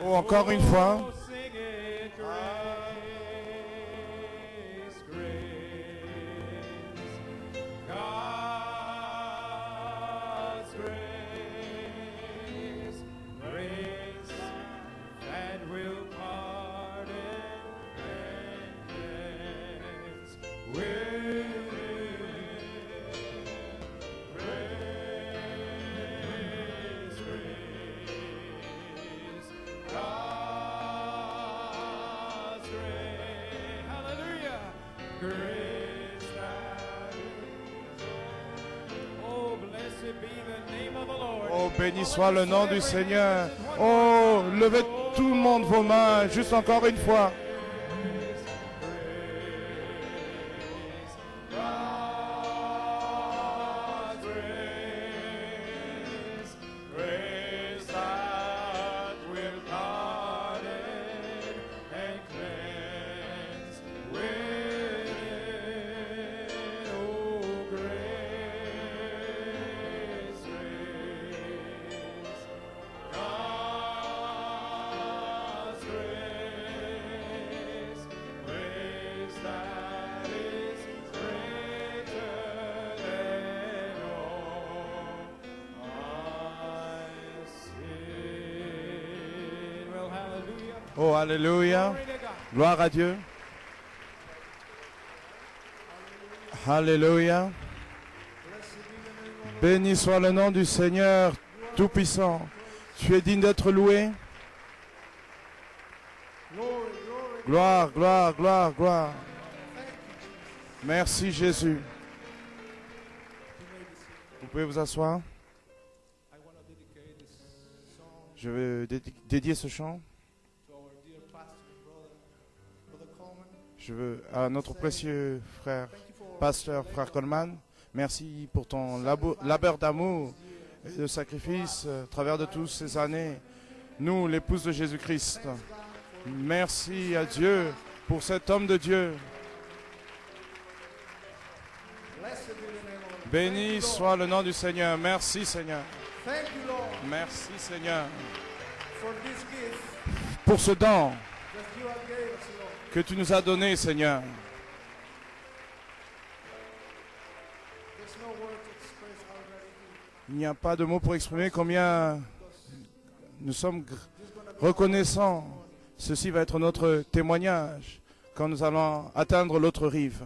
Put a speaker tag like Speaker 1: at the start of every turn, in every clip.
Speaker 1: Oh, encore une fois. Oh, béni soit le nom du Seigneur. Oh, levez tout le monde vos mains, juste encore une fois. Oh, alléluia. Gloire à Dieu. Alléluia. Béni soit le nom du Seigneur Tout-Puissant. Tu es digne d'être loué. Gloire, gloire, gloire, gloire. Merci Jésus. Vous pouvez vous asseoir. Je vais dédier ce chant. Je veux à notre précieux frère, pasteur, frère Coleman, merci pour ton labeur d'amour et de sacrifice à travers de toutes ces années. Nous, l'épouse de Jésus-Christ, merci à Dieu pour cet homme de Dieu. Béni soit le nom du Seigneur. Merci Seigneur. Merci Seigneur pour ce don que tu nous as donné, Seigneur. Il n'y a pas de mots pour exprimer combien nous sommes reconnaissants. Ceci va être notre témoignage quand nous allons atteindre l'autre rive.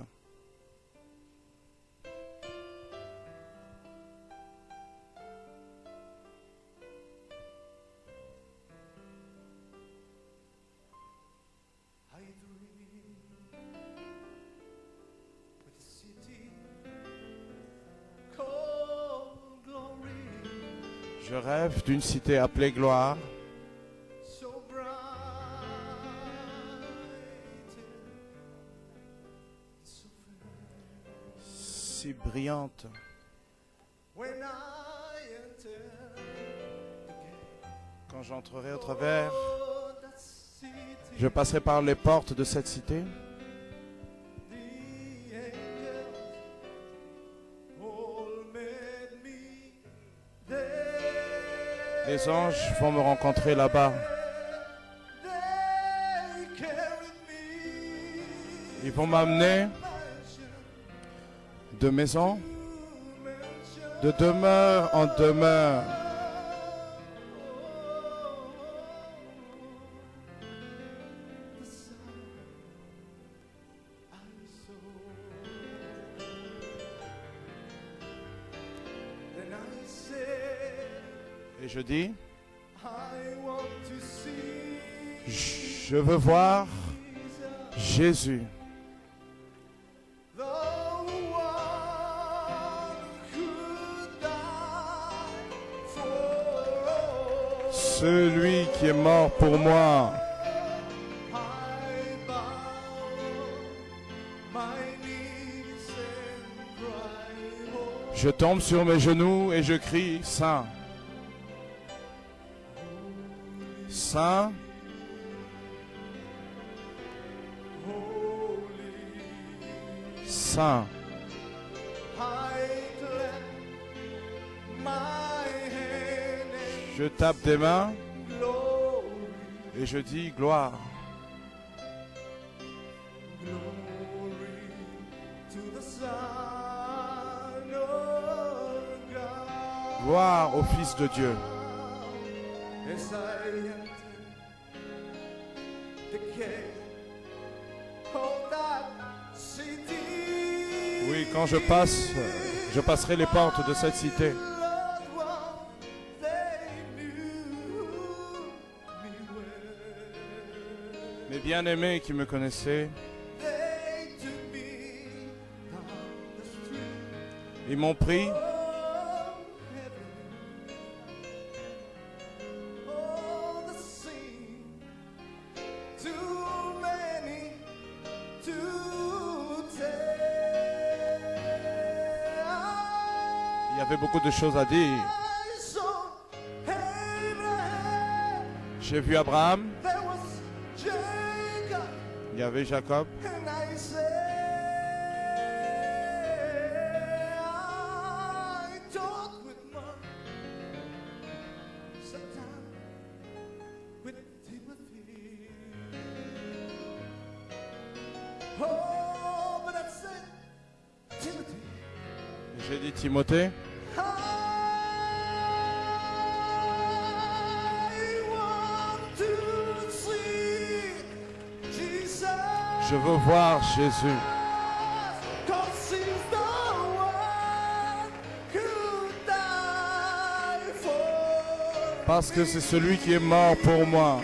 Speaker 1: Je rêve d'une cité appelée gloire. Si brillante. Quand j'entrerai au travers, je passerai par les portes de cette cité. Les anges vont me rencontrer là-bas. Ils vont m'amener de maison, de demeure en demeure. Et je dis, je veux voir Jésus. Celui qui est mort pour moi. Je tombe sur mes genoux et je crie, Saint. Saint. Saint. Je tape des mains Et je dis gloire. Gloire au Fils de Dieu. Oui, quand je passerai les portes de cette cité. Mes bien-aimés qui me connaissaient, ils m'ont pris il y avait beaucoup de choses à dire. J'ai vu Abraham, il y avait Jacob, j'ai dit Timothée. Je veux voir Jésus. Parce que c'est celui qui est mort pour moi.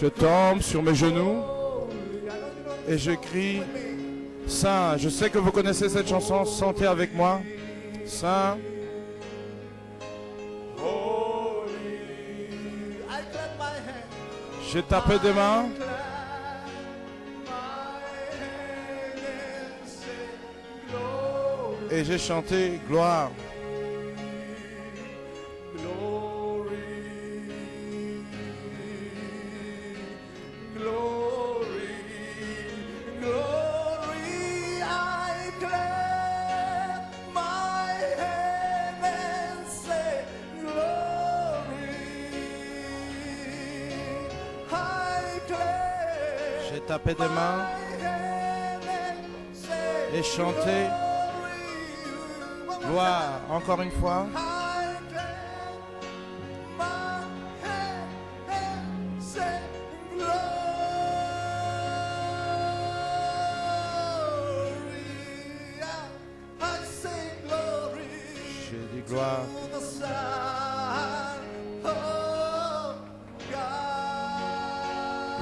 Speaker 1: Je tombe sur mes genoux et je crie Saint. Je sais que vous connaissez cette chanson, chantez avec moi. Saint. J'ai tapé des mains et j'ai chanté gloire. J'ai tapé des mains et chanté gloire encore une fois. J'ai dit gloire.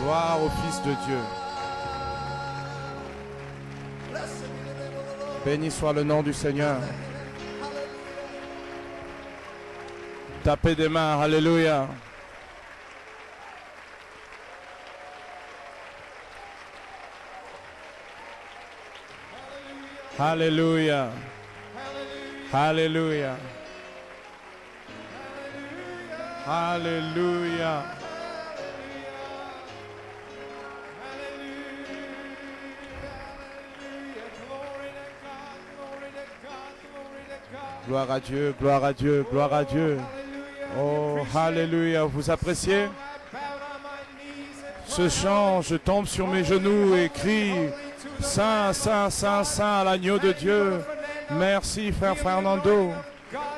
Speaker 1: Gloire au Fils de Dieu. Béni soit le nom du Seigneur. Tapez des mains, alléluia. Alléluia. Alléluia. Alléluia. Gloire à Dieu, gloire à Dieu, gloire à Dieu. Oh, alléluia. Vous appréciez ce chant? Je tombe sur mes genoux et crie Saint, Saint, Saint, Saint à l'agneau de Dieu. Merci, frère Fernando.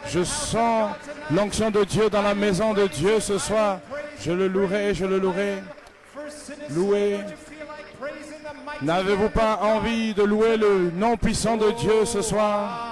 Speaker 1: Je sens l'onction de Dieu dans la maison de Dieu ce soir. Je le louerai, je le louerai. Louez. N'avez-vous pas envie de louer le nom puissant de Dieu ce soir?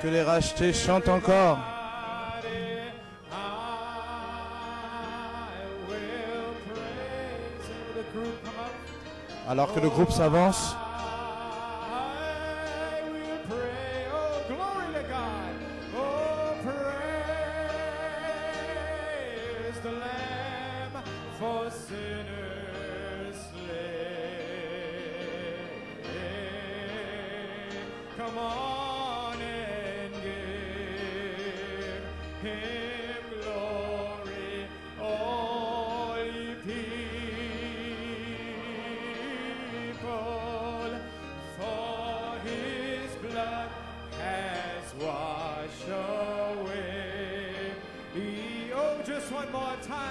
Speaker 1: Que les rachetés chantent encore. Alors que le groupe s'avance.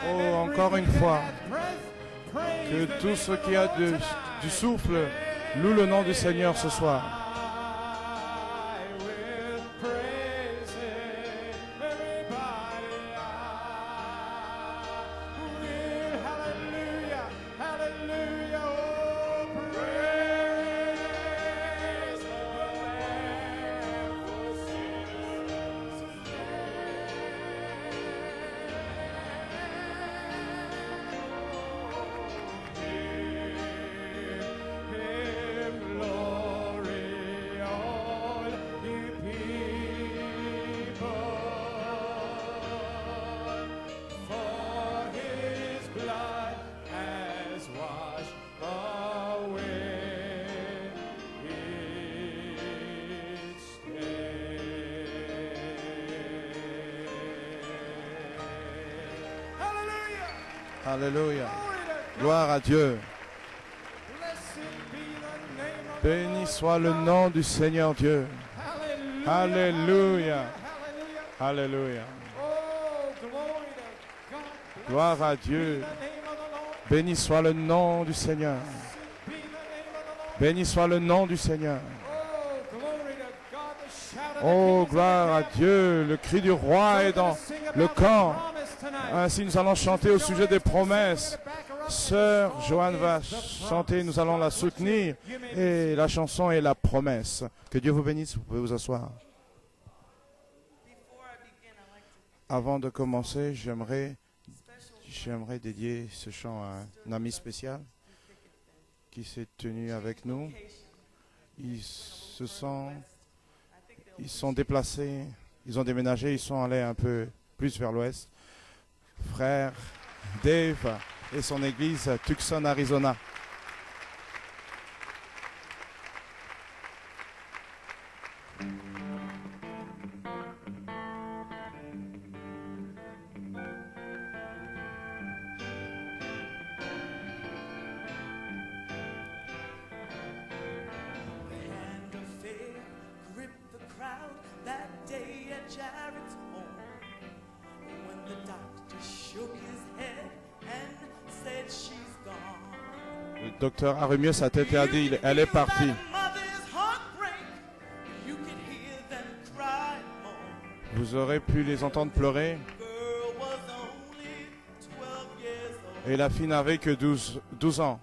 Speaker 1: Oh, encore une fois, que tout ce qui a du souffle loue le nom du Seigneur ce soir. Alléluia. Gloire à Dieu. Béni soit le nom du Seigneur Dieu. Alléluia. Alléluia. Gloire à Dieu. Béni soit le nom du Seigneur. Béni soit le nom du Seigneur. Oh, gloire à Dieu. Le cri du roi est dans le camp. Ainsi, nous allons chanter au sujet des promesses. Sœur Joanne va chanter, nous allons la soutenir. Et la chanson est la promesse. Que Dieu vous bénisse, vous pouvez vous asseoir. Avant de commencer, j'aimerais dédier ce chant à un ami spécial qui s'est tenu avec nous. Ils sont déplacés, ils ont déménagé, ils sont allés un peu plus vers l'ouest. Frère Dave et son église à Tucson, Arizona. Le docteur a remué sa tête et a dit, elle est partie. Vous aurez pu les entendre pleurer. Et la fille n'avait que 12 ans.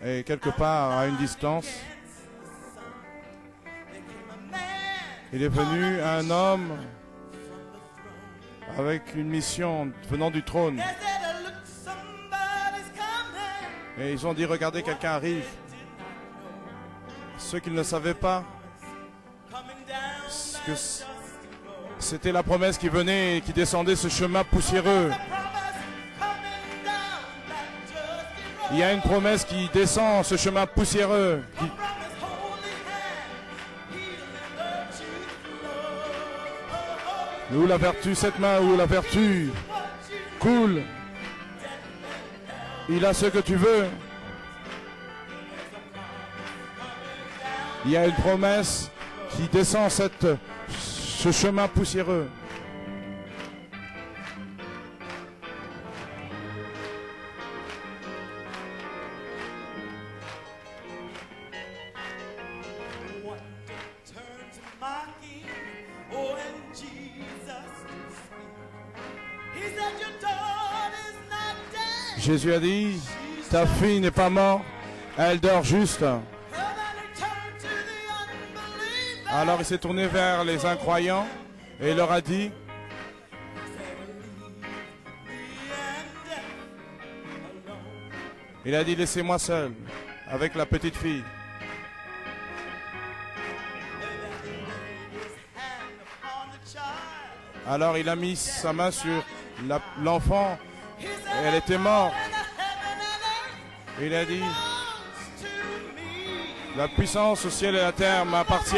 Speaker 1: Et quelque part, à une distance, il est venu un homme avec une mission venant du trône. Et ils ont dit, regardez, quelqu'un arrive. Ceux qui ne le savaient pas, que c'était la promesse qui venait et qui descendait ce chemin poussiéreux. Il y a une promesse qui descend ce chemin poussiéreux. Où la vertu, cette main où la vertu coule. Il a ce que tu veux. Il y a une promesse qui descend ce chemin poussiéreux. Jésus a dit, ta fille n'est pas morte, elle dort juste. Alors il s'est tourné vers les incroyants et il leur a dit, il a dit, laissez-moi seul avec la petite fille. Alors il a mis sa main sur l'enfant et elle était morte. Il a dit, la puissance au ciel et à la terre m'appartient.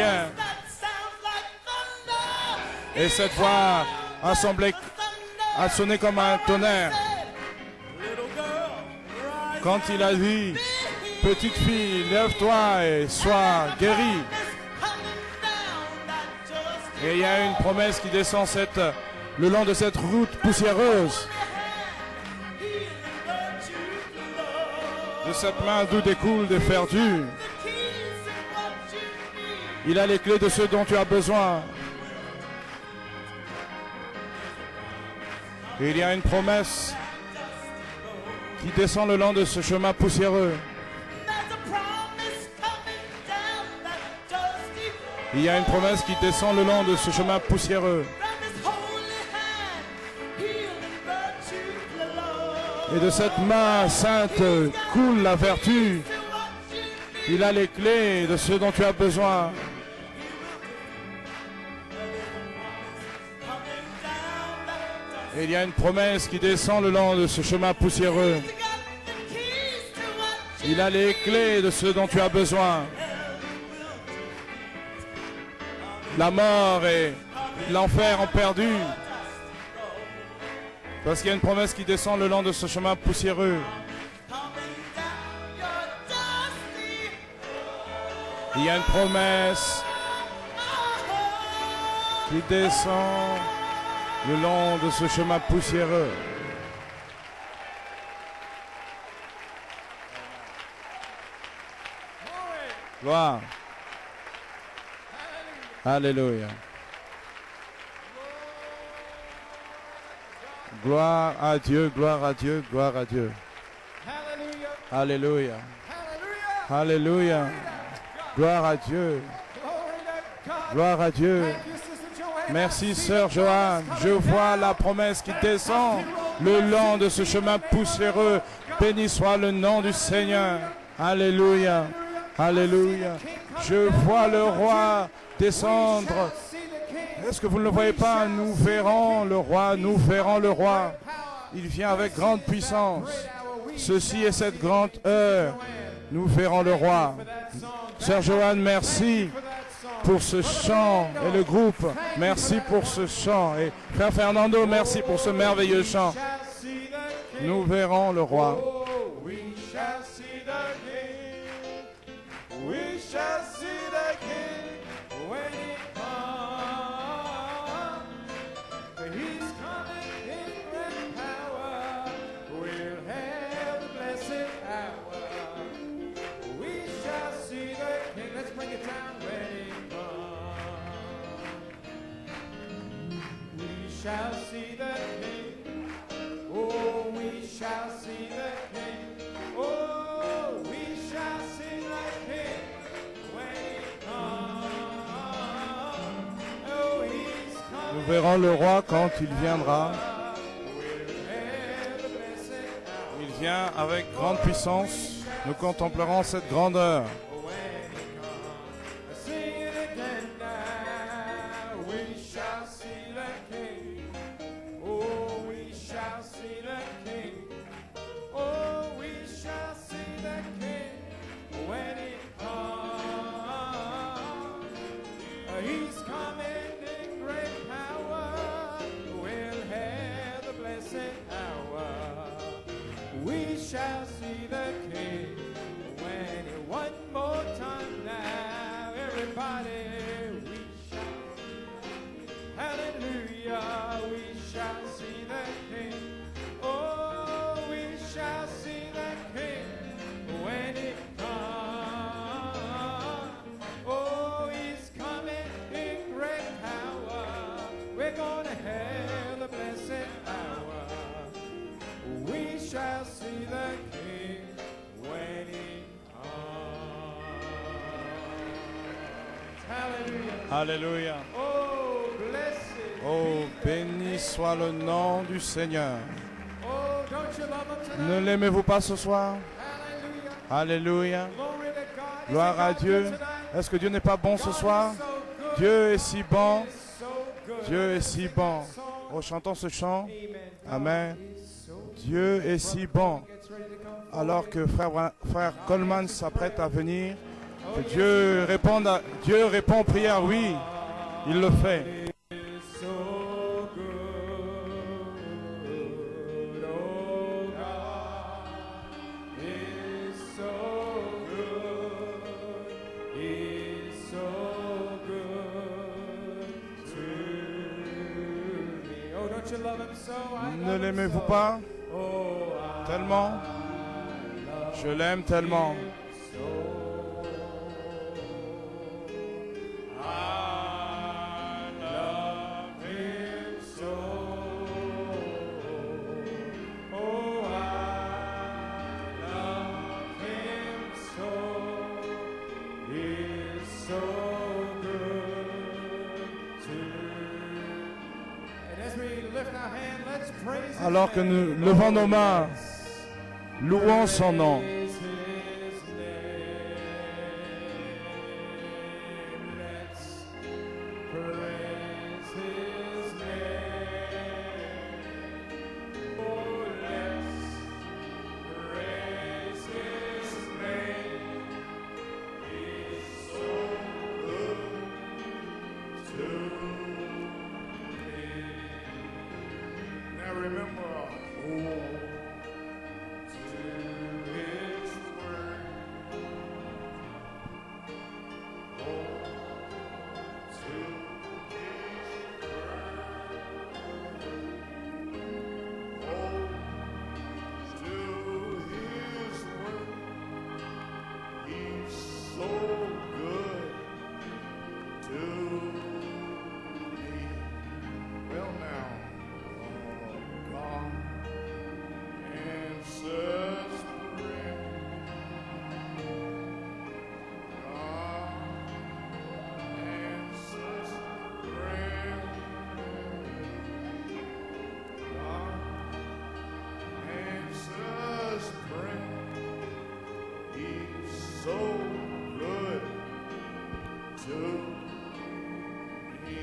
Speaker 1: Et cette voix a sonné comme un tonnerre. Quand il a dit, petite fille, lève-toi et sois guérie. Et il y a une promesse qui descend le long de cette route poussiéreuse. De cette main d'où découlent des verdus. Il a les clés de ce dont tu as besoin. Et il y a une promesse qui descend le long de ce chemin poussiéreux. Il y a une promesse qui descend le long de ce chemin poussiéreux. Et de cette main sainte coule la vertu. Il a les clés de ce dont tu as besoin. Et il y a une promesse qui descend le long de ce chemin poussiéreux. Il a les clés de ce dont tu as besoin. La mort et l'enfer ont perdu. Parce qu'il y a une promesse qui descend le long de ce chemin poussiéreux. Il y a une promesse qui descend le long de ce chemin poussiéreux. Gloire. Alléluia. Gloire à Dieu, gloire à Dieu, gloire à Dieu. Alléluia. Alléluia. Gloire à Dieu. Gloire à Dieu. Merci, sœur Joanne. Je vois la promesse qui descend le long de ce chemin poussiéreux. Béni soit le nom du Seigneur. Alléluia. Alléluia. Je vois le roi descendre. Est-ce que vous ne le voyez pas? Nous verrons le roi, nous verrons le roi. Il vient avec grande puissance. Ceci est cette grande heure. Nous verrons le roi. Sœur Joanne, merci pour ce chant et le groupe. Merci pour ce chant. Et frère Fernando, merci pour ce merveilleux chant. Nous verrons le roi.
Speaker 2: Shall see the King. Oh, we shall see the King. Oh, we shall see the King when he comes. Oh, he's coming.
Speaker 1: Nous verrons le roi quand il viendra. Il vient avec grande puissance. Nous contemplerons cette grandeur.
Speaker 2: Shall see the King when he one more time now, everybody. We shall, hallelujah, we shall see the King. Oh, we shall see the King when he comes. Oh, he's coming in great
Speaker 1: Alléluia.
Speaker 2: Oh, blessed.
Speaker 1: Oh, béni soit le nom du Seigneur.
Speaker 2: Oh, don't you love him tonight?
Speaker 1: Ne l'aimez-vous pas ce soir?
Speaker 2: Hallelujah.
Speaker 1: Alléluia.
Speaker 2: Glory to God.
Speaker 1: Gloire à
Speaker 2: Isn't God
Speaker 1: Dieu.
Speaker 2: good tonight?
Speaker 1: Est-ce que Dieu n'est pas bon ce
Speaker 2: God
Speaker 1: soir?
Speaker 2: is so good.
Speaker 1: Dieu est si bon.
Speaker 2: He is so good.
Speaker 1: Dieu est si bon.
Speaker 2: Sing that song.
Speaker 1: Oh, chantons ce chant.
Speaker 2: Amen.
Speaker 1: Amen.
Speaker 2: God is so good.
Speaker 1: Dieu est si bon.
Speaker 2: Gets ready to come forward.
Speaker 1: Alors que frère Coleman s'apprête à venir,
Speaker 2: Oh,
Speaker 1: que
Speaker 2: yes.
Speaker 1: Dieu répond aux prières, oui, il le fait.
Speaker 2: Is so good. Oh, God is so good. He's so good to me. Oh, don't you love him so? I
Speaker 1: Ne
Speaker 2: love him
Speaker 1: l'aimez-vous
Speaker 2: so.
Speaker 1: pas
Speaker 2: Oh, I
Speaker 1: tellement?
Speaker 2: love
Speaker 1: Je l'aime tellement.
Speaker 2: him so. I love him so. Oh, I love him so. He's so good to. And as we lift our hand, let's praise his
Speaker 1: Alors que
Speaker 2: name.
Speaker 1: nous levons nos mains, louons son nom.
Speaker 2: Praise his name. Let's praise his name. Oh, let's praise his name. He's so good to me. Now remember, to his word. So good to me.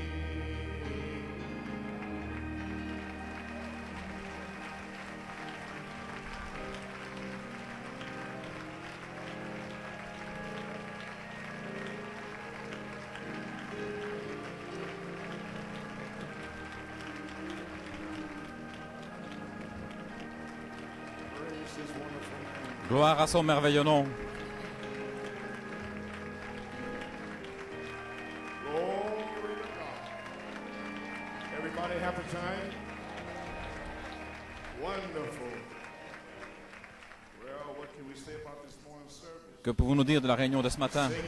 Speaker 2: Praise his wonderful name.
Speaker 3: Gloire à son merveilleux nom.
Speaker 2: Glory to God. Everybody happy tonight? Wonderful. Well, what can we say about this morning's service?
Speaker 3: Que pouvons-nous dire de la réunion de ce matin?
Speaker 2: Singing,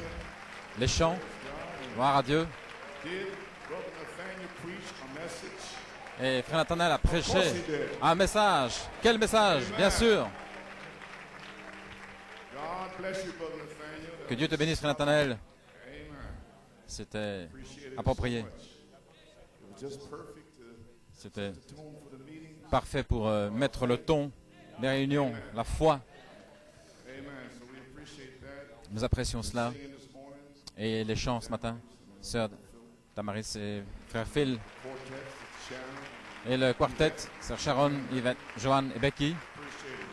Speaker 3: Les chants, gloire à Dieu.
Speaker 2: did Brother Nathaniel preach a message?
Speaker 3: Et Frère Nathanaël a prêché
Speaker 2: Of course he did.
Speaker 3: un message. Quel message? Bien sûr.
Speaker 2: God bless you, Brother Nathaniel.
Speaker 3: Que Dieu te bénisse, Frère Nathanaël.
Speaker 2: Amen.
Speaker 3: C'était
Speaker 2: Appreciate it
Speaker 3: approprié.
Speaker 2: so much. It was just perfect to
Speaker 3: C'était
Speaker 2: the tone for the meeting.
Speaker 3: parfait pour mettre le ton des réunions, la foi.
Speaker 2: Amen. So we appreciate that.
Speaker 3: Nous apprécions cela.
Speaker 2: Singing this morning,
Speaker 3: Et les chants ce matin, Sœur Damaris et Frère Phil.
Speaker 2: quartet, Sharon.
Speaker 3: Et le quartet, Sœur Sharon, Yvette, Joanne et Becky.
Speaker 2: Appreciate it.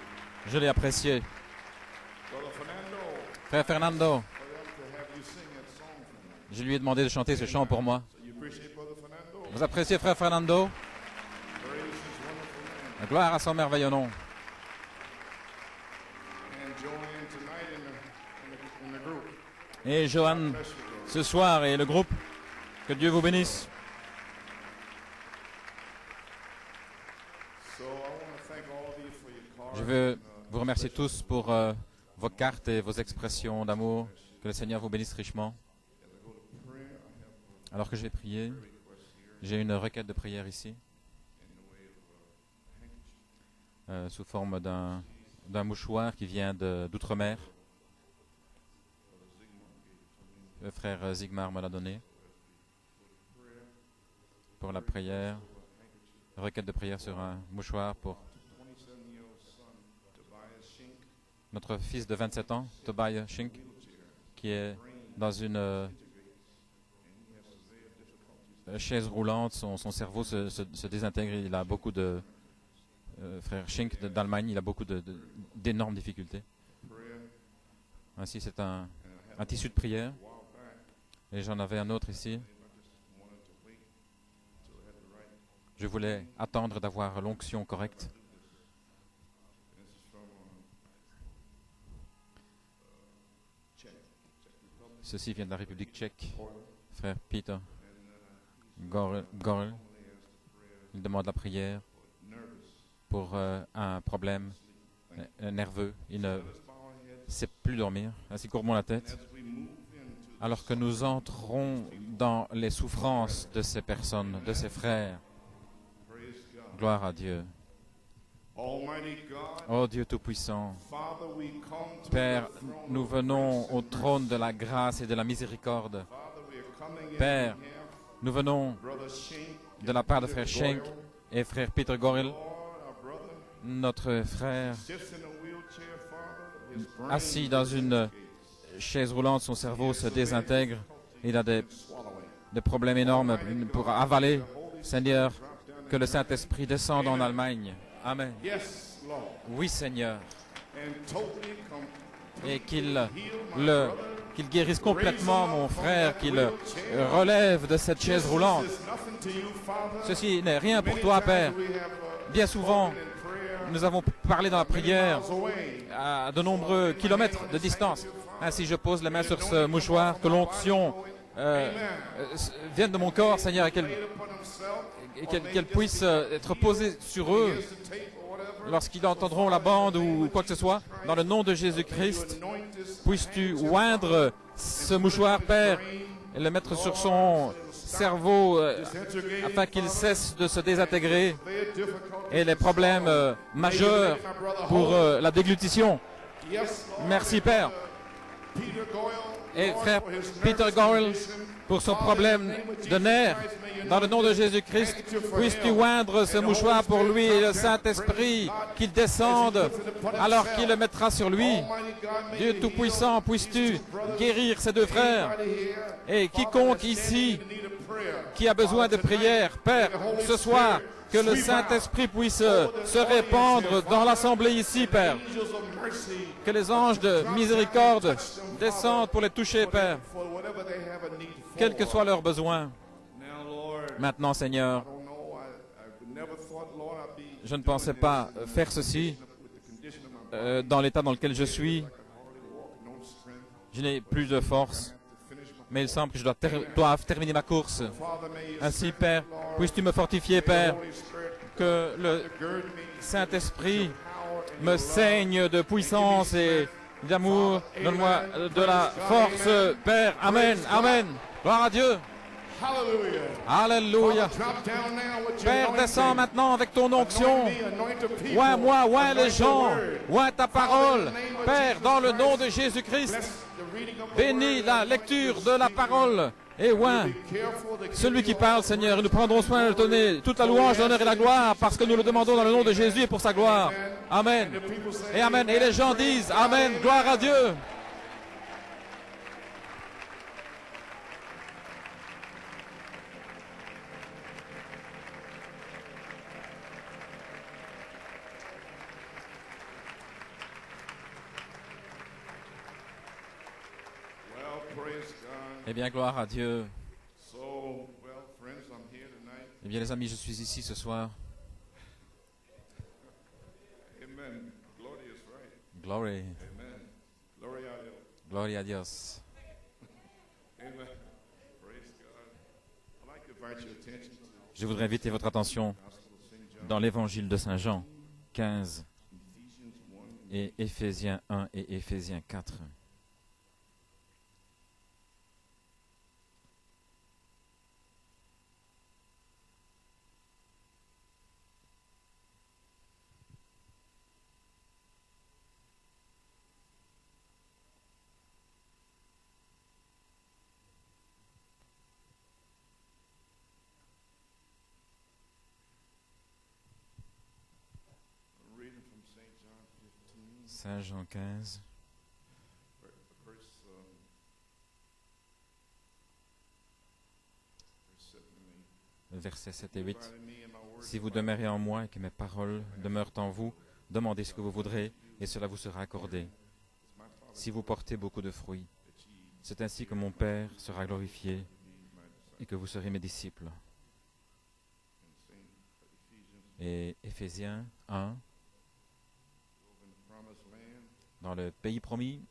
Speaker 3: Je l'ai apprécié.
Speaker 2: Brother Fernando,
Speaker 3: Frère Fernando,
Speaker 2: for them to have you sing that song for me.
Speaker 3: je lui ai demandé de chanter ce chant pour moi.
Speaker 2: So you appreciate Brother Fernando?
Speaker 3: Vous appréciez Frère Fernando?
Speaker 2: Praise his wonderful name.
Speaker 3: Gloire à son merveilleux nom.
Speaker 2: And Joanne tonight in the group.
Speaker 3: Et Joanne,
Speaker 2: Bless you, brother.
Speaker 3: ce soir, et le groupe, que Dieu vous bénisse.
Speaker 2: So I want to thank all of you for your cards.
Speaker 3: Je veux
Speaker 2: and,
Speaker 3: vous remercier tous pour vos cartes et vos expressions d'amour. Que le Seigneur vous bénisse richement.
Speaker 2: prayer. I have
Speaker 3: Alors que je vais prier, j'ai une requête de prière ici, sous forme d'un mouchoir qui vient d'outre-mer. Le frère Zigmar me l'a donné. pour la prière. Requête de prière sur un mouchoir pour notre fils de 27 ans, Tobias Shink, qui est dans une chaise roulante. Son cerveau se désintègre. Il a beaucoup de... frère Shink d'Allemagne, il a beaucoup d'énormes difficultés. Ainsi, c'est un tissu de prière. Et j'en avais un autre ici. Je voulais attendre d'avoir l'onction correcte. Ceci vient de la République tchèque. Frère Peter Gorel. Il demande la prière pour un problème nerveux. Il ne sait plus dormir. Ainsi, courbons la tête. Alors que nous entrons dans les souffrances de ces personnes, de ces frères, gloire à Dieu. Oh Dieu Tout-Puissant, Père, nous venons au trône de la grâce et de la miséricorde. Père, nous venons de la part de frère Schenk et frère Peter Gorel, notre frère, assis dans une chaise roulante, son cerveau se désintègre. Il a des problèmes énormes pour avaler. Seigneur, que le Saint-Esprit descende en Allemagne. Amen. Oui, Seigneur. Et qu'il guérisse complètement mon frère, qu'il le relève de cette chaise roulante. Ceci n'est rien pour toi, Père. Bien souvent, nous avons parlé dans la prière à de nombreux kilomètres de distance. Ainsi, je pose les mains sur ce mouchoir, que l'onction vienne de mon corps, Seigneur, et qu'elle puisse être posée sur eux lorsqu'ils entendront la bande ou quoi que ce soit. Dans le nom de Jésus-Christ, puisses-tu oindre ce mouchoir, Père, et le mettre sur son cerveau afin qu'il cesse de se désintégrer et les problèmes majeurs pour la déglutition. Merci, Père. Et frère Peter Gorel, pour son problème de nerfs, dans le nom de Jésus-Christ, puisses-tu oindre ce mouchoir pour lui et le Saint-Esprit, qu'il descende alors qu'il le mettra sur lui. Dieu Tout-Puissant, puisses-tu guérir ces deux frères et quiconque ici qui a besoin de prière, Père, ce soir, que le Saint-Esprit puisse se répandre dans l'assemblée ici, Père. Que les anges de miséricorde descendent pour les toucher, Père, quels que soient leurs besoins. Maintenant, Seigneur, je ne pensais pas faire ceci dans l'état dans lequel je suis. Je n'ai plus de force, mais il semble que je dois terminer ma course. Ainsi, Père, puisses-tu me fortifier, Père, que le Saint-Esprit me saigne de puissance et d'amour. Donne-moi de la force, Père. Amen, amen. Gloire à Dieu. Alléluia. Père, descends maintenant avec ton onction. Oins-moi, oins les gens. Oins ta parole. Père, dans le nom de Jésus-Christ, bénis la lecture de la parole. Et oins celui qui parle, Seigneur. Et nous prendrons soin de donner toute la louange, l'honneur et la gloire parce que nous le demandons dans le nom de Jésus et pour sa gloire. Amen. Et amen. Et les gens disent amen. Gloire à Dieu. Eh bien, gloire à Dieu. Eh bien, les amis, je suis ici ce soir. Glory. Gloria a Dios. Je voudrais inviter votre attention dans l'évangile de Saint Jean 15 et Éphésiens 1 et Éphésiens 4. Saint Jean 15. Versets 7 et 8. Si vous demeurez en moi et que mes paroles demeurent en vous, demandez ce que vous voudrez et cela vous sera accordé. Si vous portez beaucoup de fruits, c'est ainsi que mon Père sera glorifié et que vous serez mes disciples. Et Éphésiens 1, dans le pays promis,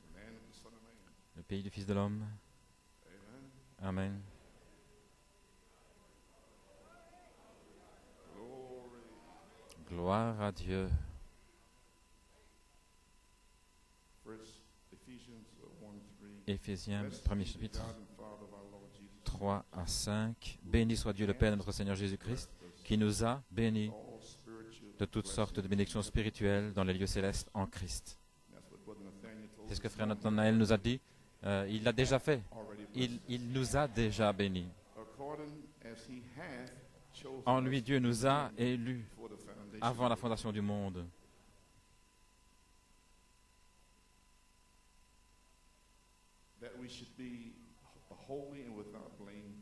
Speaker 3: le pays du Fils de l'homme. Amen. Gloire à Dieu. Éphésiens, premier chapitre, 3 à 5. Béni soit Dieu le Père de notre Seigneur Jésus-Christ, qui nous a bénis de toutes sortes de bénédictions spirituelles dans les lieux célestes en Christ. C'est ce que frère Nathanaël nous a dit. Il l'a déjà fait. Il nous a déjà bénis. En lui, Dieu nous a élus avant la fondation du monde.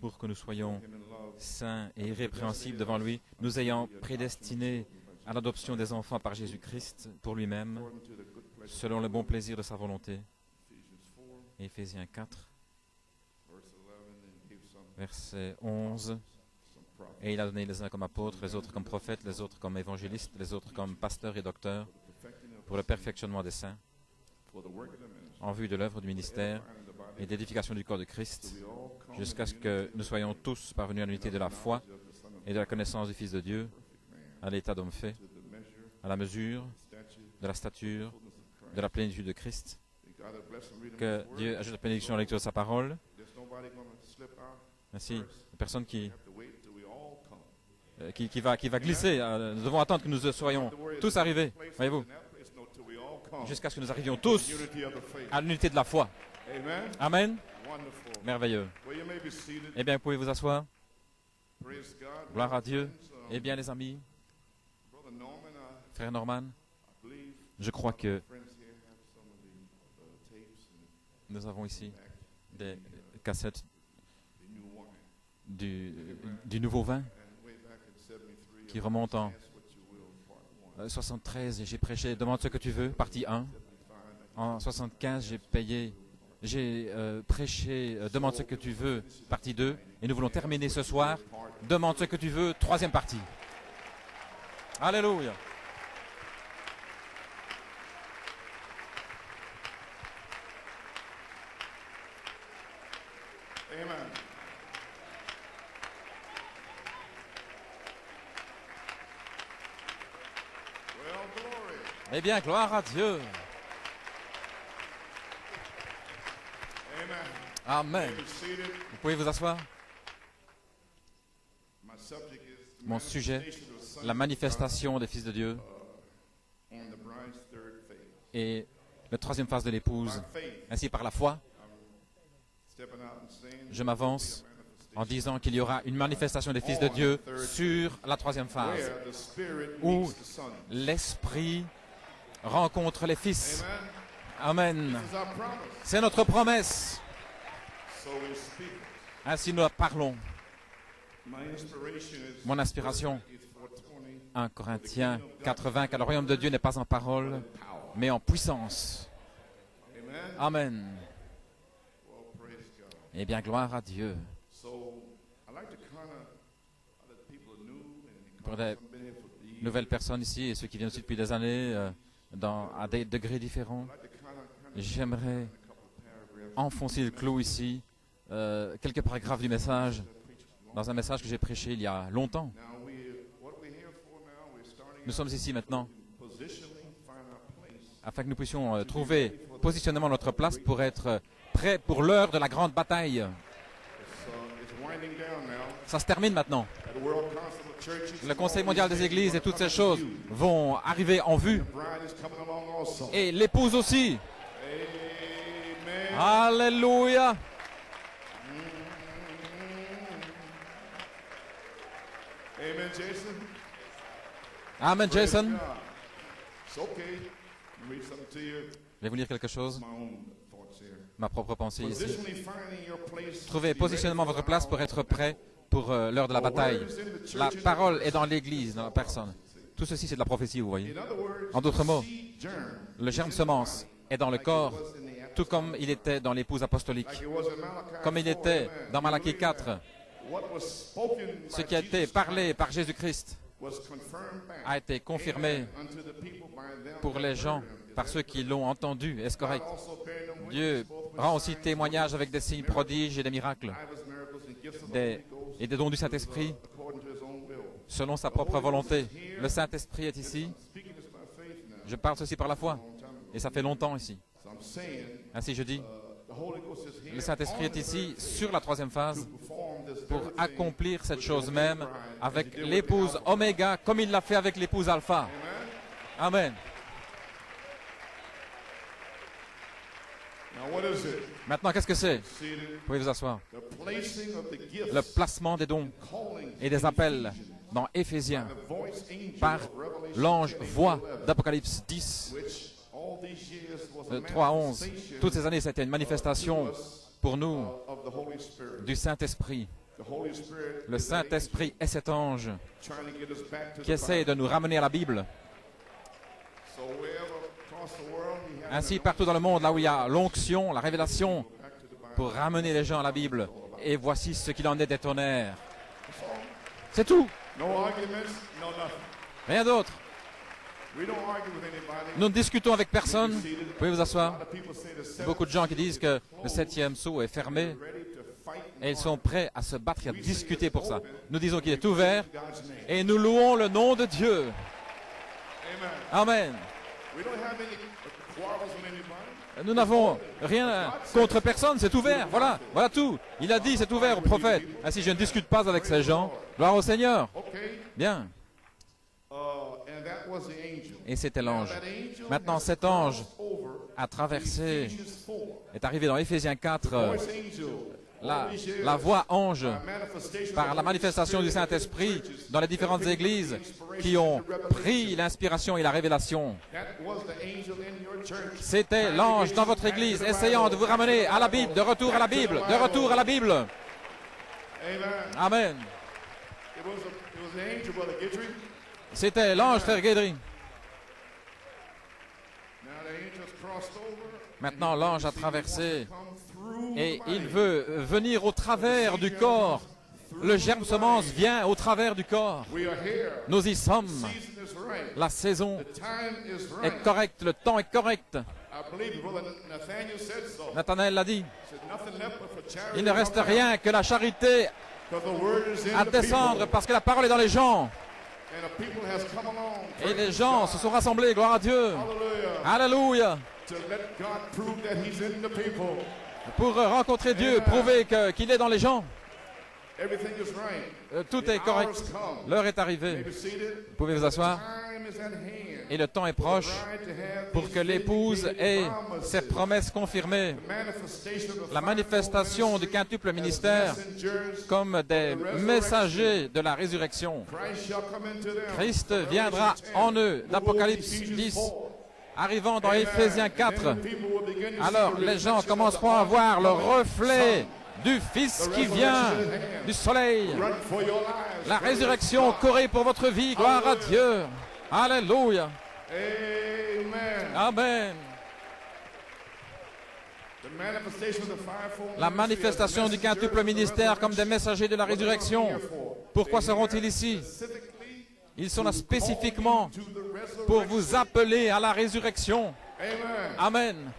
Speaker 3: Pour que nous soyons saints et irrépréhensibles devant lui, nous ayant prédestinés à l'adoption des enfants par Jésus-Christ pour lui-même, selon le bon plaisir de sa volonté. Éphésiens 4, verset 11. Et il a donné les uns comme apôtres, les autres comme prophètes, les autres comme évangélistes, les autres comme pasteurs et docteurs, pour le perfectionnement des saints, en vue de l'œuvre du ministère et d'édification du corps de Christ, jusqu'à ce que nous soyons tous parvenus à l'unité de la foi et de la connaissance du Fils de Dieu, à l'état d'homme fait, à la mesure de la stature de la plénitude de Christ. Que Dieu ajoute la bénédiction à la lecture de sa parole. Merci. Personne qui va glisser. Nous devons attendre que nous soyons tous arrivés, voyez-vous, jusqu'à ce que nous arrivions tous à l'unité de la foi. Amen. Merveilleux. Eh bien, vous pouvez vous asseoir. Gloire à Dieu. Eh bien, les amis, frère Norman, je crois que nous avons ici des cassettes du nouveau vin qui remonte en 73 et j'ai prêché Demande ce que tu veux, partie 1. En 75, j'ai prêché Demande ce que tu veux, partie 2. Et nous voulons terminer ce soir Demande ce que tu veux, troisième partie. Alléluia.
Speaker 1: Amen.
Speaker 3: Eh bien, gloire à Dieu. Amen. Vous pouvez vous asseoir. Mon sujet, la manifestation des fils de Dieu et la troisième phase de l'épouse. Ainsi, par la foi, je m'avance en disant qu'il y aura une manifestation des fils de Dieu sur la troisième phase, où l'Esprit rencontre les fils. Amen. C'est notre promesse. Ainsi nous parlons. Mon inspiration, 1 Corinthiens 80, car le royaume de Dieu n'est pas en parole, mais en puissance. Amen. Eh bien, gloire à Dieu. Pour les nouvelles personnes ici et ceux qui viennent aussi depuis des années, à des degrés différents, j'aimerais enfoncer le clou ici, quelques paragraphes du message, dans un message que j'ai prêché il y a longtemps. Nous sommes ici maintenant afin que nous puissions trouver positionnement notre place pour être prêts pour l'heure de la grande bataille. Ça se termine maintenant. Le Conseil mondial des églises et toutes ces choses vont arriver en vue. Et l'épouse aussi. Alléluia. Amen, Jason. Je vais vous lire quelque chose, ma propre pensée ici. Trouvez positionnement votre place pour être prêt pour l'heure de la bataille. La parole est dans l'Église, dans la personne. Tout ceci, c'est de la prophétie, vous voyez. En d'autres mots, le germe semence est dans le corps, tout comme il était dans l'épouse apostolique. Comme il était dans Malachie 4, ce qui a été parlé par Jésus-Christ a été confirmé pour les gens, par ceux qui l'ont entendu. Est-ce correct? Dieu rend aussi témoignage avec des signes prodiges et des miracles et des dons du Saint-Esprit selon sa propre volonté. Le Saint-Esprit est ici. Je parle ceci par la foi et ça fait longtemps ici. Ainsi je dis, le Saint-Esprit est ici sur la troisième phase pour accomplir cette chose même avec l'épouse Oméga comme il l'a fait avec l'épouse Alpha. Amen. Maintenant, qu'est-ce que c'est? Vous pouvez vous asseoir. Le placement des dons et des appels dans Éphésiens par l'ange voix d'Apocalypse 10, 3 à 11. Toutes ces années, c'était une manifestation pour nous du Saint-Esprit. Le Saint-Esprit est cet ange qui essaie de nous ramener à la Bible. Ainsi, partout dans le monde, là où il y a l'onction, la révélation, pour ramener les gens à la Bible. Et voici ce qu'il en est des tonnerres. C'est tout. Rien d'autre. Nous ne discutons avec personne. Vous pouvez vous asseoir. Beaucoup de gens qui disent que le 7e sceau est fermé et ils sont prêts à se battre et à discuter pour ça. Nous disons qu'il est ouvert et nous louons le nom de Dieu. Amen. Nous n'avons rien contre personne, c'est ouvert, voilà, voilà tout. Il a dit, c'est ouvert au prophète. Ainsi, je ne discute pas avec ces gens. Gloire au Seigneur. Bien. Et c'était l'ange. Maintenant, cet ange a traversé, est arrivé dans Éphésiens 4, la voix ange, par la manifestation du Saint-Esprit dans les différentes églises qui ont pris l'inspiration et la révélation. C'était l'ange dans votre église essayant de vous ramener à la Bible, de retour à la Bible, de retour à la Bible. Amen. C'était l'ange, frère Guédry. Maintenant, l'ange a traversé et il veut venir au travers du corps. Le germe semence vient au travers du corps. Nous y sommes. La saison est correcte, le temps est correct. Nathanaël l'a dit. Il ne reste rien que la charité à descendre parce que la parole est dans les gens. Et les gens se sont rassemblés, gloire à Dieu. Alléluia. Pour rencontrer Dieu, prouver qu'il est dans les gens. Tout est correct. L'heure est arrivée. Vous pouvez vous asseoir. Et le temps est proche pour que l'épouse ait ses promesses confirmées. La manifestation du quintuple ministère comme des messagers de la résurrection. Christ viendra en eux, d'Apocalypse 10. Arrivant dans Éphésiens 4, alors les gens commenceront à voir le reflet du Fils qui vient du soleil. La résurrection courait pour votre vie. Gloire à Dieu. Alléluia. Amen. La manifestation du quintuple ministère comme des messagers de la résurrection. Pourquoi seront-ils ici? Ils sont là spécifiquement pour vous appeler à la résurrection. Amen.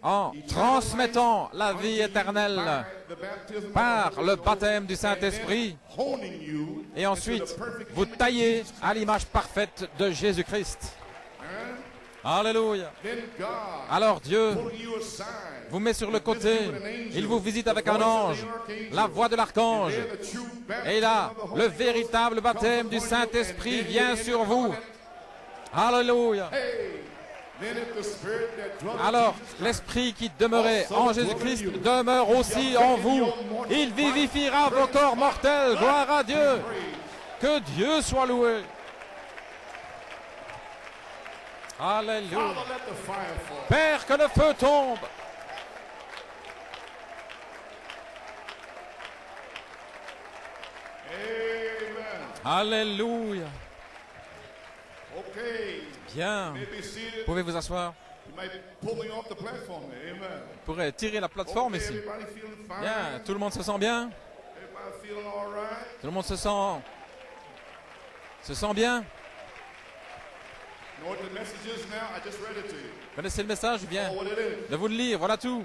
Speaker 3: En transmettant la vie éternelle par le baptême du Saint-Esprit et ensuite vous taillez à l'image parfaite de Jésus-Christ. Alléluia. Alors Dieu vous met sur le côté, il vous visite avec un ange, la voix de l'archange, et là, le véritable baptême du Saint-Esprit vient sur vous. Alléluia. Alors, l'Esprit qui demeurait en Jésus-Christ demeure aussi en vous. Il vivifiera vos corps mortels. Gloire à Dieu. Que Dieu soit loué. Alléluia.
Speaker 4: Father, let the fire fall.
Speaker 3: Père, que le feu tombe.
Speaker 4: Amen.
Speaker 3: Alléluia.
Speaker 4: Okay.
Speaker 3: Bien.
Speaker 4: You may be seated.
Speaker 3: Pouvez vous asseoir.
Speaker 4: You might pull me off the platform there. Amen.
Speaker 3: Vous pourrez tirer la plateforme
Speaker 4: Okay,
Speaker 3: ici.
Speaker 4: everybody feeling fine?
Speaker 3: Bien. Tout le monde se sent bien?
Speaker 4: Everybody feeling all right?
Speaker 3: Tout le monde se sent bien?
Speaker 4: You know what the message is now? I just read it to you.
Speaker 3: Vous connaissez le message? Je viens
Speaker 4: Oh, what it is.
Speaker 3: de vous le lire. Voilà tout.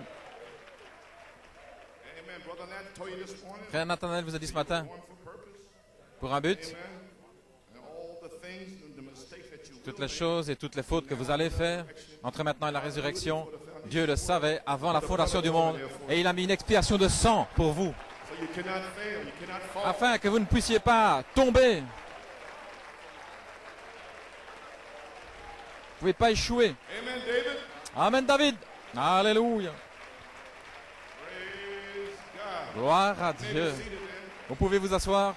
Speaker 4: Amen. Brother Nat told you this morning.
Speaker 3: Frère Nathanaël vous a dit ce matin,
Speaker 4: Born for purpose.
Speaker 3: pour un but,
Speaker 4: Amen. And all the things and the mistakes that you
Speaker 3: toutes
Speaker 4: will
Speaker 3: les choses et toutes les fautes que vous allez faire, entre maintenant et la résurrection, Dieu le savait avant la fondation du monde. Et il a mis une expiation de sang pour vous,
Speaker 4: So you cannot fail. You cannot fall.
Speaker 3: afin que vous ne puissiez pas tomber. Vous ne pouvez pas échouer.
Speaker 4: Amen, David.
Speaker 3: Amen, David. Alléluia.
Speaker 4: Praise God.
Speaker 3: Gloire à
Speaker 4: May be
Speaker 3: Dieu.
Speaker 4: seated then.
Speaker 3: Vous pouvez vous asseoir.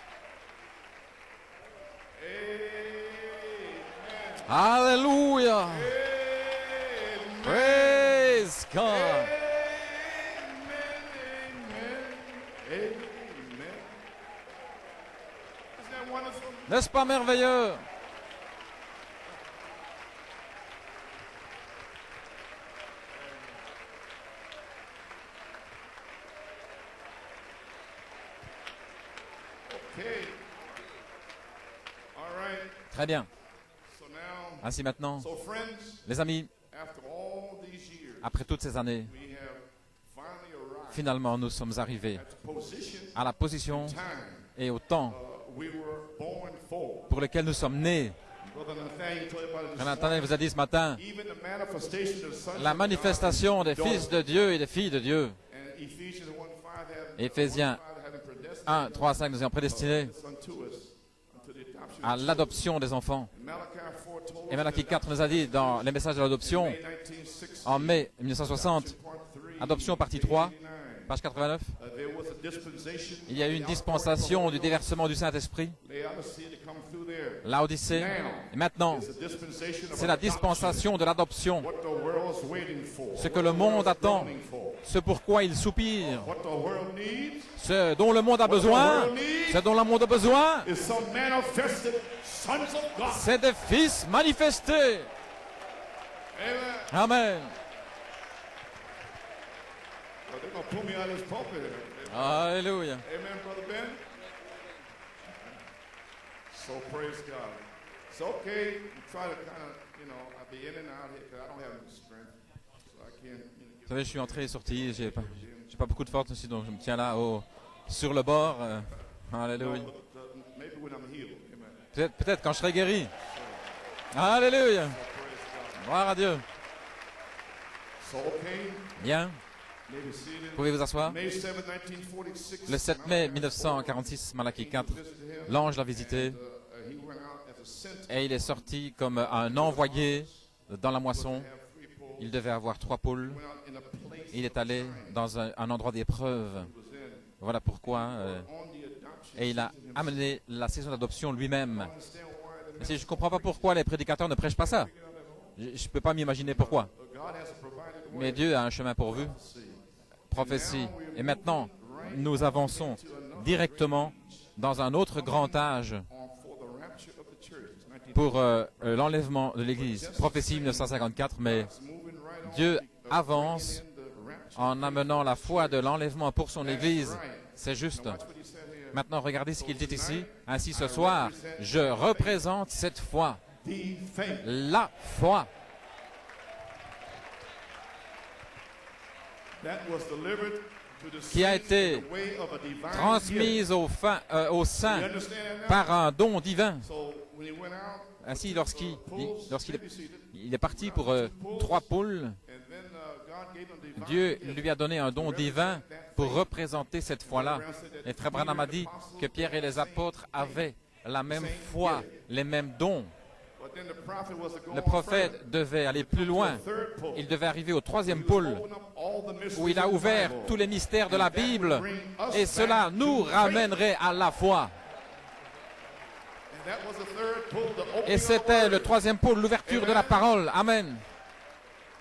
Speaker 4: Amen.
Speaker 3: Alléluia.
Speaker 4: Amen.
Speaker 3: Praise God.
Speaker 4: Amen. Amen. Isn't that wonderful?
Speaker 3: N'est-ce pas merveilleux?
Speaker 4: Okay. All right.
Speaker 3: Très bien.
Speaker 4: So now,
Speaker 3: Ainsi maintenant,
Speaker 4: so friends,
Speaker 3: les amis,
Speaker 4: after all these years,
Speaker 3: après toutes ces années,
Speaker 4: we have finally arrived
Speaker 3: finalement nous sommes arrivés
Speaker 4: at the position,
Speaker 3: à la position
Speaker 4: time
Speaker 3: et au temps
Speaker 4: we were born for.
Speaker 3: pour lequel nous sommes nés.
Speaker 4: Brother Nathaniel told you about it this
Speaker 3: Frère Nathanaël
Speaker 4: morning.
Speaker 3: vous a dit ce matin,
Speaker 4: Even the manifestation of sons
Speaker 3: la
Speaker 4: of
Speaker 3: manifestation
Speaker 4: God
Speaker 3: des fils de Dieu et des filles de Dieu.
Speaker 4: and Ephesians 1:5 have
Speaker 3: Éphésiens 1, 3, 5 nous ayons prédestinés à l'adoption des enfants. Et Malachie 4 nous a dit dans les messages de l'adoption, en mai 1960, adoption partie 3, page 89, il y a eu une dispensation du déversement du Saint-Esprit, Laodicée. Et maintenant, c'est la dispensation de l'adoption, ce que le monde attend, ce pourquoi il soupire, ce dont le monde a besoin, c'est des fils manifestés. Amen. Alléluia.
Speaker 4: Amen, Brother Ben. So praise God. It's okay. You try to kind of, I'll be in and out here because I don't have any strength, so I can't.
Speaker 3: Vous savez, je suis entré et sorti, j'ai pas beaucoup de force aussi, donc je me tiens là sur le bord. Alléluia.
Speaker 4: Maybe when I'm healed. Amen.
Speaker 3: Peut-être quand je serai guéri. Alléluia.
Speaker 4: Praise God.
Speaker 3: Gloire à Dieu.
Speaker 4: So okay.
Speaker 3: Bien,
Speaker 4: Maybe seated.
Speaker 3: pouvez vous asseoir.
Speaker 4: May 7, 1946.
Speaker 3: Le 7 mai 1946, Malachie 4, l'ange l'a visité
Speaker 4: He went out as a sent.
Speaker 3: et il est sorti comme un envoyé dans la moisson.
Speaker 4: Have 3 poles.
Speaker 3: Il devait avoir 3 poules.
Speaker 4: Went out in a place.
Speaker 3: Il est allé dans un endroit d'épreuve.
Speaker 4: Was in.
Speaker 3: Voilà pourquoi.
Speaker 4: On the adoption.
Speaker 3: Et il a amené la saison d'adoption lui-même.
Speaker 4: Understand why the
Speaker 3: Si je ne comprends pas pourquoi les prédicateurs ne prêchent pas ça. Je ne peux pas m'imaginer pourquoi.
Speaker 4: God has provided a way.
Speaker 3: Mais Dieu a un chemin pourvu. Prophétie. Et maintenant, nous avançons directement dans un autre grand âge
Speaker 4: For the rapture of the church. It's
Speaker 3: pour l'enlèvement de l'Église. Prophétie 1954, mais
Speaker 4: moving right on.
Speaker 3: Dieu avance
Speaker 4: In the rapture.
Speaker 3: en amenant la foi de l'enlèvement pour son Église. C'est juste.
Speaker 4: What he said here.
Speaker 3: Maintenant, regardez ce qu'il dit ici. Ainsi, ce soir, je représente cette foi.
Speaker 4: The faith
Speaker 3: La foi
Speaker 4: that was delivered to the
Speaker 3: qui a
Speaker 4: saints
Speaker 3: été
Speaker 4: in the way of a divine gift.
Speaker 3: transmise au
Speaker 4: You
Speaker 3: saint
Speaker 4: understand that now?
Speaker 3: par un don divin.
Speaker 4: So when he went out,
Speaker 3: Ainsi, lorsqu'il
Speaker 4: maybe seated,
Speaker 3: il est parti pour 3 poules,
Speaker 4: and then God gave him divine
Speaker 3: Dieu
Speaker 4: gift.
Speaker 3: lui a donné un don divin pour représenter cette foi-là. Et Frère Branham a dit que Pierre et les apôtres avaient la même foi, les mêmes dons.
Speaker 4: But then the prophet was to go
Speaker 3: Le
Speaker 4: on
Speaker 3: prophète
Speaker 4: further.
Speaker 3: devait aller plus loin.
Speaker 4: Third pole.
Speaker 3: Il devait arriver au 3e pôle,
Speaker 4: Open up all the mysteries
Speaker 3: où il a
Speaker 4: of the
Speaker 3: ouvert
Speaker 4: Bible.
Speaker 3: tous les mystères de la Bible. Et cela nous ramènerait à la foi.
Speaker 4: that was the third pull, the opening
Speaker 3: Et
Speaker 4: of the
Speaker 3: c'était
Speaker 4: word.
Speaker 3: le troisième pôle, l'ouverture de la parole. Amen.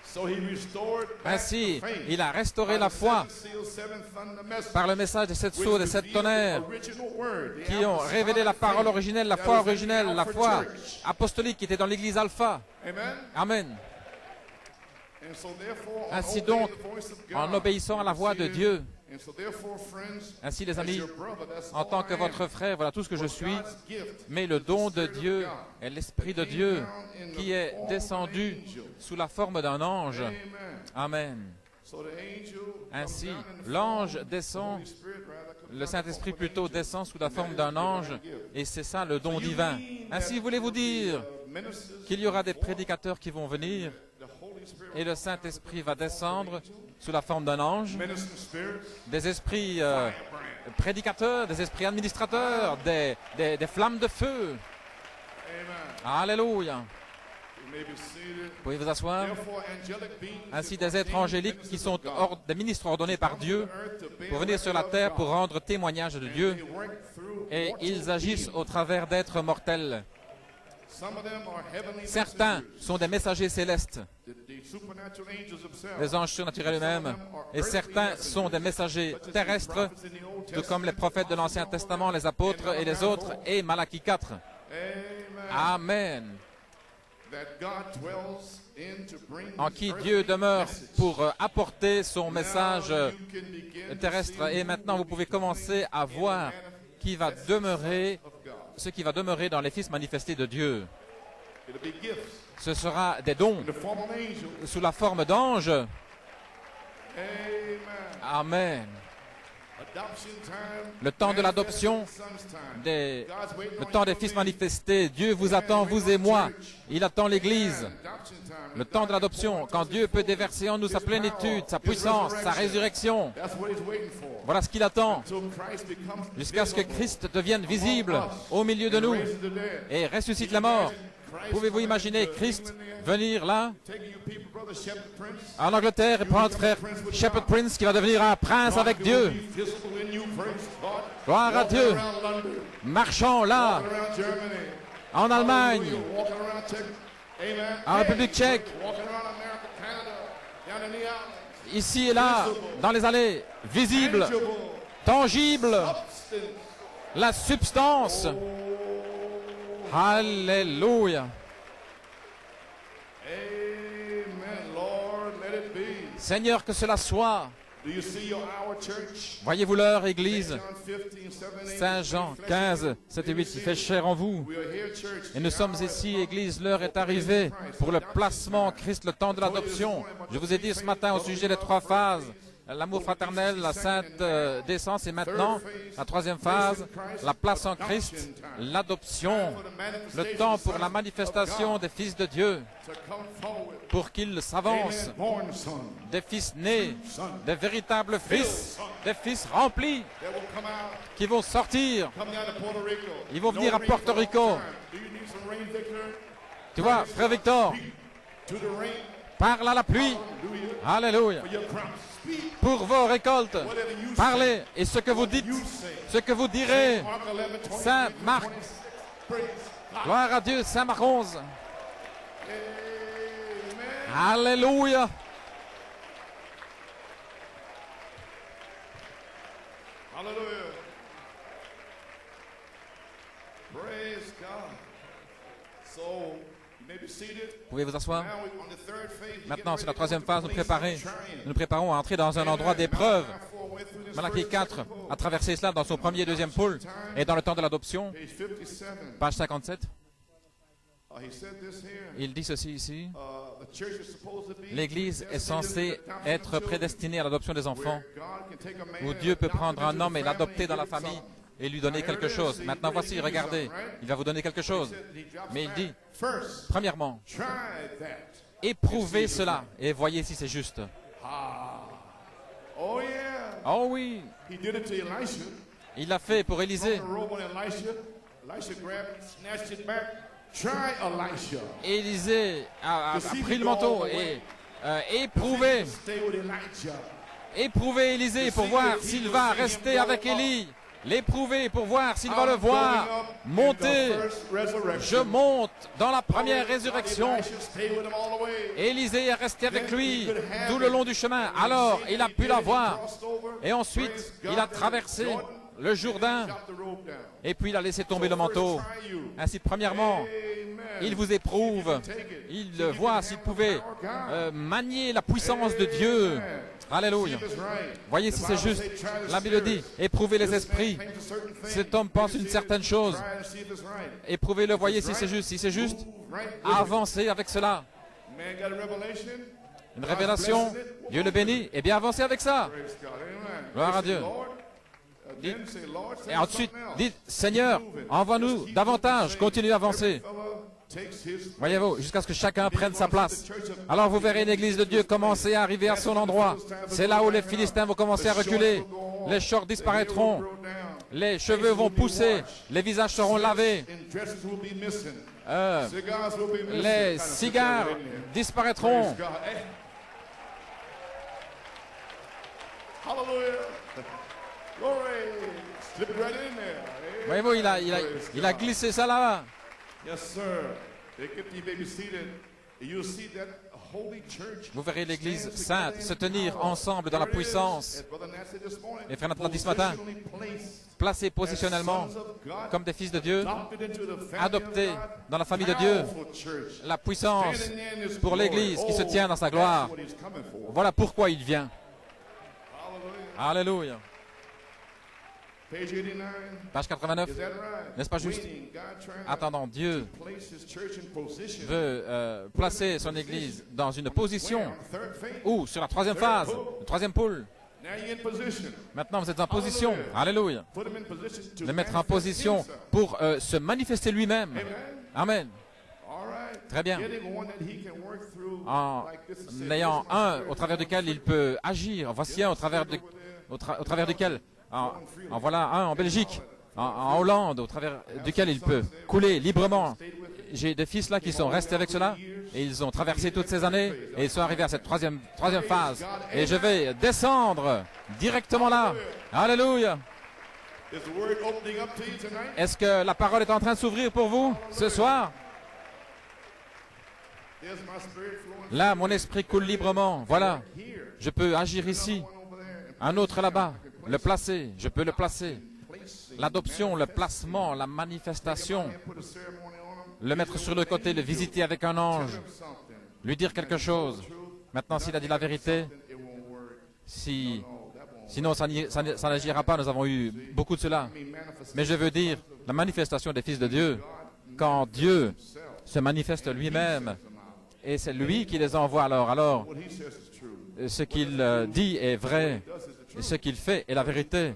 Speaker 4: So he restored back
Speaker 3: Ainsi,
Speaker 4: the faith
Speaker 3: il a restauré
Speaker 4: by
Speaker 3: la
Speaker 4: the
Speaker 3: foi
Speaker 4: seven seals, seven thunder messages,
Speaker 3: par le message des sept
Speaker 4: which
Speaker 3: sceaux, des sept
Speaker 4: revealed
Speaker 3: tonnerres,
Speaker 4: the original word, the
Speaker 3: qui ont révélé la parole
Speaker 4: apostolic
Speaker 3: originelle, la
Speaker 4: faith
Speaker 3: foi
Speaker 4: that was in the
Speaker 3: originelle, la
Speaker 4: Alpha
Speaker 3: foi
Speaker 4: Church.
Speaker 3: apostolique qui était dans l'église Alpha.
Speaker 4: Amen.
Speaker 3: Amen.
Speaker 4: And so therefore, on
Speaker 3: Ainsi
Speaker 4: obeying
Speaker 3: donc,
Speaker 4: the voice of God,
Speaker 3: en obéissant à la voix de Dieu,
Speaker 4: and so therefore, friends,
Speaker 3: ainsi les
Speaker 4: as
Speaker 3: amis,
Speaker 4: your brother, that's
Speaker 3: en tant
Speaker 4: all
Speaker 3: que
Speaker 4: I am.
Speaker 3: votre frère, voilà tout ce que je suis,
Speaker 4: God's gift
Speaker 3: mais le
Speaker 4: is the
Speaker 3: don de
Speaker 4: Spirit of
Speaker 3: Dieu
Speaker 4: God
Speaker 3: est l'Esprit de
Speaker 4: that
Speaker 3: Dieu
Speaker 4: came down in
Speaker 3: qui
Speaker 4: the
Speaker 3: est
Speaker 4: form of an
Speaker 3: descendu
Speaker 4: angel.
Speaker 3: sous la forme d'un ange.
Speaker 4: Amen.
Speaker 3: Amen.
Speaker 4: So the angel comes
Speaker 3: Ainsi,
Speaker 4: down in the
Speaker 3: l'ange
Speaker 4: form,
Speaker 3: descend,
Speaker 4: the Holy Spirit rather comes
Speaker 3: le
Speaker 4: down in the
Speaker 3: Saint-Esprit
Speaker 4: form of an
Speaker 3: plutôt
Speaker 4: angel.
Speaker 3: descend sous la
Speaker 4: And
Speaker 3: forme
Speaker 4: that is
Speaker 3: d'un
Speaker 4: the
Speaker 3: ange,
Speaker 4: divine gift.
Speaker 3: et c'est ça le don
Speaker 4: So you
Speaker 3: divin.
Speaker 4: mean
Speaker 3: Ainsi,
Speaker 4: that
Speaker 3: voulez-vous dire
Speaker 4: ministers
Speaker 3: qu'il y aura des
Speaker 4: will form,
Speaker 3: prédicateurs qui vont venir
Speaker 4: the Holy Spirit
Speaker 3: et le Saint-Esprit va descendre sous la forme d'un ange,
Speaker 4: ministering spirits,
Speaker 3: des esprits
Speaker 4: firebrand.
Speaker 3: prédicateurs, des esprits administrateurs, des flammes de feu.
Speaker 4: Amen.
Speaker 3: Alléluia.
Speaker 4: You may be seated.
Speaker 3: Pouvez vous asseoir.
Speaker 4: Therefore, angelic beings
Speaker 3: Ainsi,
Speaker 4: are
Speaker 3: des êtres
Speaker 4: ordained
Speaker 3: angéliques
Speaker 4: ministers
Speaker 3: qui sont
Speaker 4: of God,
Speaker 3: des ministres ordonnés par
Speaker 4: come to
Speaker 3: Dieu
Speaker 4: the earth to bear
Speaker 3: pour venir sur la
Speaker 4: record of
Speaker 3: terre
Speaker 4: God.
Speaker 3: pour rendre témoignage de
Speaker 4: And
Speaker 3: Dieu,
Speaker 4: they work through
Speaker 3: et
Speaker 4: mortal
Speaker 3: ils agissent
Speaker 4: beings.
Speaker 3: au travers d'êtres mortels.
Speaker 4: Some of them are heavenly
Speaker 3: Certains
Speaker 4: messengers,
Speaker 3: sont des messagers célestes,
Speaker 4: the supernatural angels themselves.
Speaker 3: des anges surnaturels eux-mêmes, et certains sont des messagers terrestres, tout comme les prophètes de l'Ancien Testament, les apôtres et les autres, et Malachie 4.
Speaker 4: Amen.
Speaker 3: Amen.
Speaker 4: That God dwells in to bring
Speaker 3: En
Speaker 4: his
Speaker 3: qui
Speaker 4: earthly
Speaker 3: Dieu demeure
Speaker 4: message.
Speaker 3: pour apporter son message
Speaker 4: Now you can begin to
Speaker 3: terrestre.
Speaker 4: see
Speaker 3: Et maintenant, vous pouvez commencer à voir qui va demeurer,
Speaker 4: of God.
Speaker 3: ce qui va demeurer dans les fils manifestés de Dieu.
Speaker 4: It'll be gifts
Speaker 3: Ce sera des dons
Speaker 4: in the form of angels.
Speaker 3: sous la forme d'anges.
Speaker 4: Amen.
Speaker 3: Amen.
Speaker 4: Adoption time,
Speaker 3: Le temps de l'adoption,
Speaker 4: manifestation, son's time.
Speaker 3: des-
Speaker 4: God's waiting
Speaker 3: le
Speaker 4: on
Speaker 3: temps
Speaker 4: you
Speaker 3: des
Speaker 4: and
Speaker 3: fils
Speaker 4: me.
Speaker 3: manifestés. Dieu vous attend, vous et moi. Il attend l'Église.
Speaker 4: Adoption time.
Speaker 3: Le temps de l'adoption, quand Dieu peut déverser en nous sa plénitude, sa puissance, sa résurrection.
Speaker 4: That's what he's waiting for.
Speaker 3: Voilà ce qu'il attend,
Speaker 4: Till Christ becomes
Speaker 3: jusqu'à ce que
Speaker 4: visible
Speaker 3: Christ devienne visible
Speaker 4: among us
Speaker 3: au milieu de
Speaker 4: and
Speaker 3: nous
Speaker 4: raises the dead.
Speaker 3: et ressuscite les morts.
Speaker 4: Christ
Speaker 3: Pouvez-vous
Speaker 4: coming
Speaker 3: imaginer
Speaker 4: to
Speaker 3: Christ
Speaker 4: human land,
Speaker 3: venir là,
Speaker 4: taking you people, brother Shepherd Prince,
Speaker 3: en Angleterre, et prendre frère Shepherd Prince qui va devenir un prince avec
Speaker 4: God
Speaker 3: Dieu?
Speaker 4: will be visible in you, praise God.
Speaker 3: Gloire à
Speaker 4: Walking
Speaker 3: Dieu.
Speaker 4: around London,
Speaker 3: Marchant là,
Speaker 4: walking around Germany,
Speaker 3: en Allemagne,
Speaker 4: hallelujah, walking around Czech, amen.
Speaker 3: en République tchèque,
Speaker 4: Walking around America, Canada, down in the islands,
Speaker 3: ici et là, dans les allées, visible,
Speaker 4: tangible,
Speaker 3: tangible,
Speaker 4: substance.
Speaker 3: la substance. Alléluia.
Speaker 4: Amen, Lord, let it be.
Speaker 3: Seigneur, que cela soit.
Speaker 4: Do you see your hour, church?
Speaker 3: Voyez-vous l'heure, Église?
Speaker 4: John 15, 7, 8,
Speaker 3: Saint Jean 15, 7 et 8, il fait chair en vous.
Speaker 4: We are here, church.
Speaker 3: Et nous sommes ici, Église, l'heure est arrivée pour le placement en Christ, le temps de l'adoption. Je vous ai dit ce matin au sujet des trois phases, l'amour fraternel, la sainte décence et maintenant, la troisième phase, la place en Christ, l'adoption, le temps pour la manifestation des fils de Dieu,
Speaker 4: To come forward.
Speaker 3: pour qu'ils s'avancent,
Speaker 4: Amen. Born son.
Speaker 3: des fils nés, des véritables fils, des fils remplis
Speaker 4: That will come out,
Speaker 3: qui vont sortir.
Speaker 4: come down to Puerto Rico.
Speaker 3: Ils vont
Speaker 4: No
Speaker 3: venir à
Speaker 4: rain
Speaker 3: Porto
Speaker 4: for a long
Speaker 3: Rico.
Speaker 4: time. Do you need some rain, Victor?
Speaker 3: Tu vois, frère Victor,
Speaker 4: To the rain.
Speaker 3: parle à la pluie.
Speaker 4: Hallelujah.
Speaker 3: Alléluia.
Speaker 4: For your crops. Speak
Speaker 3: Pour vos récoltes,
Speaker 4: whatever you
Speaker 3: parlez. Et ce que vous dites,
Speaker 4: say. You say.
Speaker 3: ce que vous direz,
Speaker 4: Mark 11, 23,
Speaker 3: Saint Marc,
Speaker 4: 26. Praise God.
Speaker 3: gloire à Dieu, Saint Marc 11.
Speaker 4: Amen.
Speaker 3: Alléluia.
Speaker 4: Hallelujah. Praise God. So, you may be seated.
Speaker 3: Pouvez vous asseoir.
Speaker 4: Now we're on the third phase.
Speaker 3: Maintenant, c'est la troisième phase, nous nous préparons à entrer dans un endroit d'épreuve. Malachie 4 a traversé cela dans son premier et deuxième pôle. Et dans le temps de l'adoption,
Speaker 4: Page 57.
Speaker 3: page 57,
Speaker 4: He said this here.
Speaker 3: il dit ceci ici.
Speaker 4: The church is supposed to be
Speaker 3: L'Église est
Speaker 4: predestinated
Speaker 3: censée
Speaker 4: to the adoption of
Speaker 3: être
Speaker 4: children,
Speaker 3: prédestinée à l'adoption des enfants,
Speaker 4: where God can take a man
Speaker 3: où
Speaker 4: and
Speaker 3: Dieu peut
Speaker 4: adopt him
Speaker 3: prendre
Speaker 4: into
Speaker 3: un
Speaker 4: the
Speaker 3: homme et
Speaker 4: family
Speaker 3: l'adopter dans la
Speaker 4: and give him
Speaker 3: famille
Speaker 4: something.
Speaker 3: et lui donner quelque chose. Maintenant, voici, regardez, il va vous donner quelque chose.
Speaker 4: He drops
Speaker 3: Mais il
Speaker 4: back.
Speaker 3: dit,
Speaker 4: First,
Speaker 3: premièrement,
Speaker 4: try that.
Speaker 3: éprouvez cela et voyez si c'est juste.
Speaker 4: Oh yeah.
Speaker 3: Oh oui,
Speaker 4: He did it to Elisha.
Speaker 3: il l'a fait pour Élisée.
Speaker 4: The robe on Elisha. Elisha grabbed it, snatched it back. Try Elisha.
Speaker 3: Élisée a pris le manteau et éprouvez
Speaker 4: Stay with Elijah.
Speaker 3: Élisée pour voir s'il va rester avec Élie l'éprouver pour voir s'il va le voir monter. Je monte dans la première résurrection. Élisée est resté avec lui tout le long du chemin. Alors, il a pu la voir. Et ensuite, il a traversé le Jourdain. Et puis, il a laissé tomber le manteau. Ainsi, premièrement, il vous éprouve. Il voit s'il pouvait manier la puissance de Dieu. Alléluia. Voyez si c'est juste. La Bible dit, éprouvez les esprits. Cet homme pense une certaine chose. Éprouvez-le, voyez si c'est juste. Si c'est juste, avancez avec cela. Une révélation, Dieu le bénit. Et bien avancez avec ça. Gloire à Dieu. Et ensuite, dites, Seigneur, envoie-nous davantage. Continuez à avancer. Voyez-vous, jusqu'à ce que chacun prenne sa place. Alors vous verrez une église de Dieu commencer à arriver à son endroit. C'est là où les Philistins vont commencer à reculer. Les shorts disparaîtront. Les cheveux vont pousser. Les visages seront lavés. Les cigares disparaîtront. Voyez-vous, il a glissé ça là-bas. Vous verrez l'Église sainte se tenir ensemble dans la puissance. Et frère Nathan l'a dit ce matin, placés positionnellement comme des fils de Dieu, adoptés dans la famille de Dieu, la puissance pour l'Église qui se tient dans sa gloire. Voilà pourquoi il vient. Alléluia. Page 89, n'est-ce pas juste? Attendant, Dieu veut placer son Église dans une position ou sur la troisième phase, le troisième pôle. Maintenant, vous êtes en position, alléluia, de mettre en position pour se manifester lui-même. Amen. Très bien. En ayant un au travers duquel il peut agir, voici un au travers duquel... En voilà un en Belgique, en Hollande, au travers duquel il peut couler librement. J'ai des fils là qui sont restés avec cela et ils ont traversé toutes ces années et ils sont arrivés à cette troisième phase. Et je vais descendre directement là. Alléluia. Est-ce que la parole est en train de s'ouvrir pour vous ce soir? Là, mon esprit coule librement. Voilà. Je peux agir ici. Un autre là-bas. Le placer, je peux le placer. L'adoption, le placement, la manifestation. Le mettre sur le côté, le visiter avec un ange. Lui dire quelque chose. Maintenant, s'il a dit la vérité, sinon ça n'agira pas, nous avons eu beaucoup de cela. Mais je veux dire, la manifestation des fils de Dieu, quand Dieu se manifeste lui-même, et c'est lui qui les envoie alors ce qu'il dit est vrai. Et ce qu'il fait est la vérité.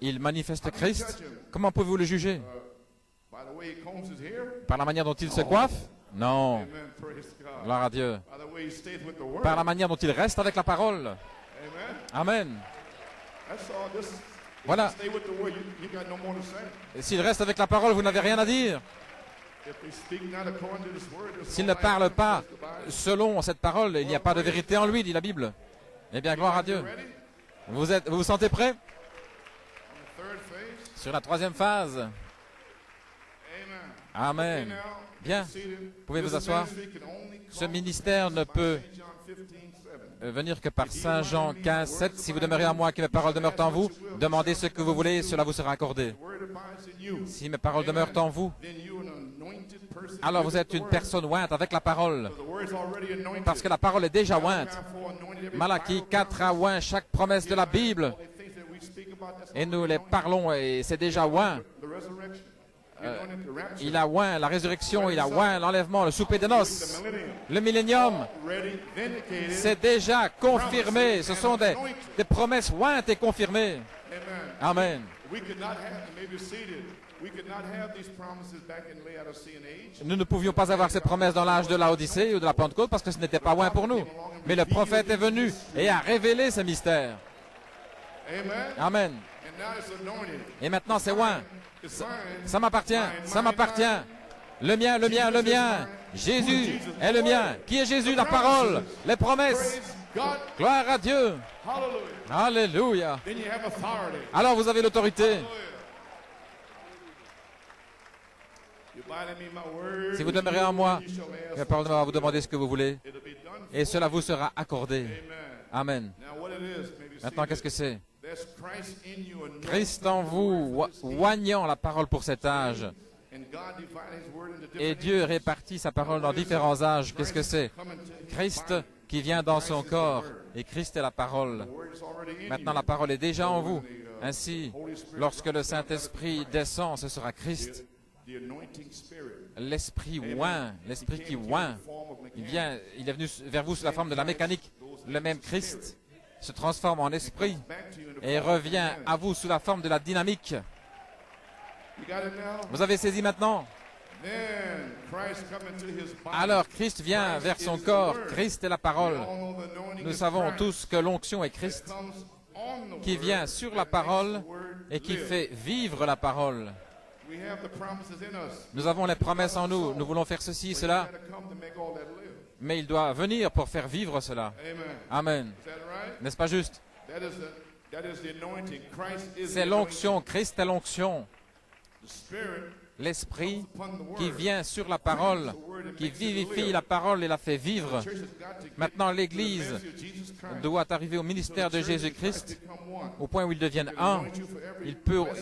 Speaker 3: Il manifeste Christ. Comment pouvez-vous le juger? Par la manière dont il se coiffe? Non. Gloire à Dieu. Par la manière dont il reste avec la parole. Amen. Voilà. Et s'il reste avec la parole, vous n'avez rien à dire. S'il ne parle pas selon cette parole, il n'y a pas de vérité en lui, dit la Bible. Eh bien, gloire à Dieu. Vous vous sentez prêts? Sur la troisième phase. Amen. Bien, vous pouvez vous asseoir. Ce ministère ne peut venir que par Saint Jean 15, 7. Si vous demeurez en moi, que mes paroles demeurent en vous, demandez ce que vous voulez, cela vous sera accordé. Si mes paroles demeurent en vous, alors vous êtes une personne ointe avec la parole. Parce que la parole est déjà ointe. Malachie 4 a oint chaque promesse de la Bible. Et nous les parlons et c'est déjà oint. Il a oint la résurrection, il a oint l'enlèvement, le souper des noces, le millénium. C'est déjà confirmé. Ce sont des promesses ointes et confirmées. Amen. Nous ne pouvions pas avoir ces promesses dans l'âge de l'Odyssée ou de la Pentecôte parce que ce n'était pas oint pour nous. Mais le prophète est venu et a révélé ce mystère. Amen. Et maintenant c'est oint. Ça m'appartient, ça m'appartient. Le mien. Jésus est le mien. Qui est Jésus? La parole, les promesses.
Speaker 4: God,
Speaker 3: Gloire à Dieu.
Speaker 4: hallelujah.
Speaker 3: Alléluia.
Speaker 4: Then you have authority.
Speaker 3: Alors vous avez l'autorité.
Speaker 4: Hallelujah. You abide in me, my word.
Speaker 3: Si vous demeurez en moi,
Speaker 4: You shall ask.
Speaker 3: la parole va vous demander ce que vous voulez
Speaker 4: It'll be done.
Speaker 3: et cela vous sera accordé.
Speaker 4: Amen.
Speaker 3: Amen.
Speaker 4: Now what it is, maybe see
Speaker 3: Maintenant, qu'est-ce que
Speaker 4: this.
Speaker 3: c'est?
Speaker 4: There's Christ in you, anointed
Speaker 3: Christ en vous, oignant la parole pour cet âge.
Speaker 4: and God divided his word into
Speaker 3: Et
Speaker 4: different
Speaker 3: Dieu répartit sa parole dans différents âges. Qu'est-ce que c'est?
Speaker 4: coming to his
Speaker 3: Christ
Speaker 4: body.
Speaker 3: qui vient dans son corps. Et Christ est la parole.
Speaker 4: The word is already in
Speaker 3: Maintenant,
Speaker 4: you.
Speaker 3: la parole est déjà en vous. Ainsi, lorsque le Saint-Esprit descend, ce sera Christ.
Speaker 4: The anointing spirit.
Speaker 3: L'Esprit oint, l'Esprit qui oint. Il est venu vers vous sous la forme de la mécanique. Le même Christ se transforme en esprit
Speaker 4: Back to you in the
Speaker 3: et revient à vous sous la forme de la dynamique.
Speaker 4: You got it now?
Speaker 3: Vous avez saisi maintenant?
Speaker 4: Then Christ come into his body.
Speaker 3: Alors Christ vient vers son corps. Christ est la parole.
Speaker 4: All know the anointing
Speaker 3: Nous
Speaker 4: is
Speaker 3: savons
Speaker 4: Christ
Speaker 3: tous que l'onction est Christ
Speaker 4: comes on the
Speaker 3: qui
Speaker 4: word
Speaker 3: vient sur la
Speaker 4: that makes
Speaker 3: parole
Speaker 4: the word
Speaker 3: et qui
Speaker 4: live.
Speaker 3: fait vivre la parole.
Speaker 4: We have the promises in us.
Speaker 3: Nous avons les promesses en nous. Nous voulons faire ceci, cela,
Speaker 4: He had to come to make all that live.
Speaker 3: mais il doit venir pour faire vivre cela.
Speaker 4: Amen.
Speaker 3: Amen.
Speaker 4: Is that right?
Speaker 3: N'est-ce pas juste?
Speaker 4: That is the anointing. Christ is
Speaker 3: C'est
Speaker 4: the
Speaker 3: l'onction. Christ est l'onction.
Speaker 4: anointing. The Spirit
Speaker 3: L'Esprit
Speaker 4: upon the word.
Speaker 3: qui vient sur la parole, qui vivifie la parole et la fait vivre.
Speaker 4: The church has got to get
Speaker 3: Maintenant,
Speaker 4: to the
Speaker 3: l'Église
Speaker 4: ministry of Jesus Christ.
Speaker 3: doit arriver au ministère de
Speaker 4: The church has got
Speaker 3: Jésus-Christ
Speaker 4: to become one.
Speaker 3: au point où ils deviennent
Speaker 4: He can
Speaker 3: un.
Speaker 4: anoint you for every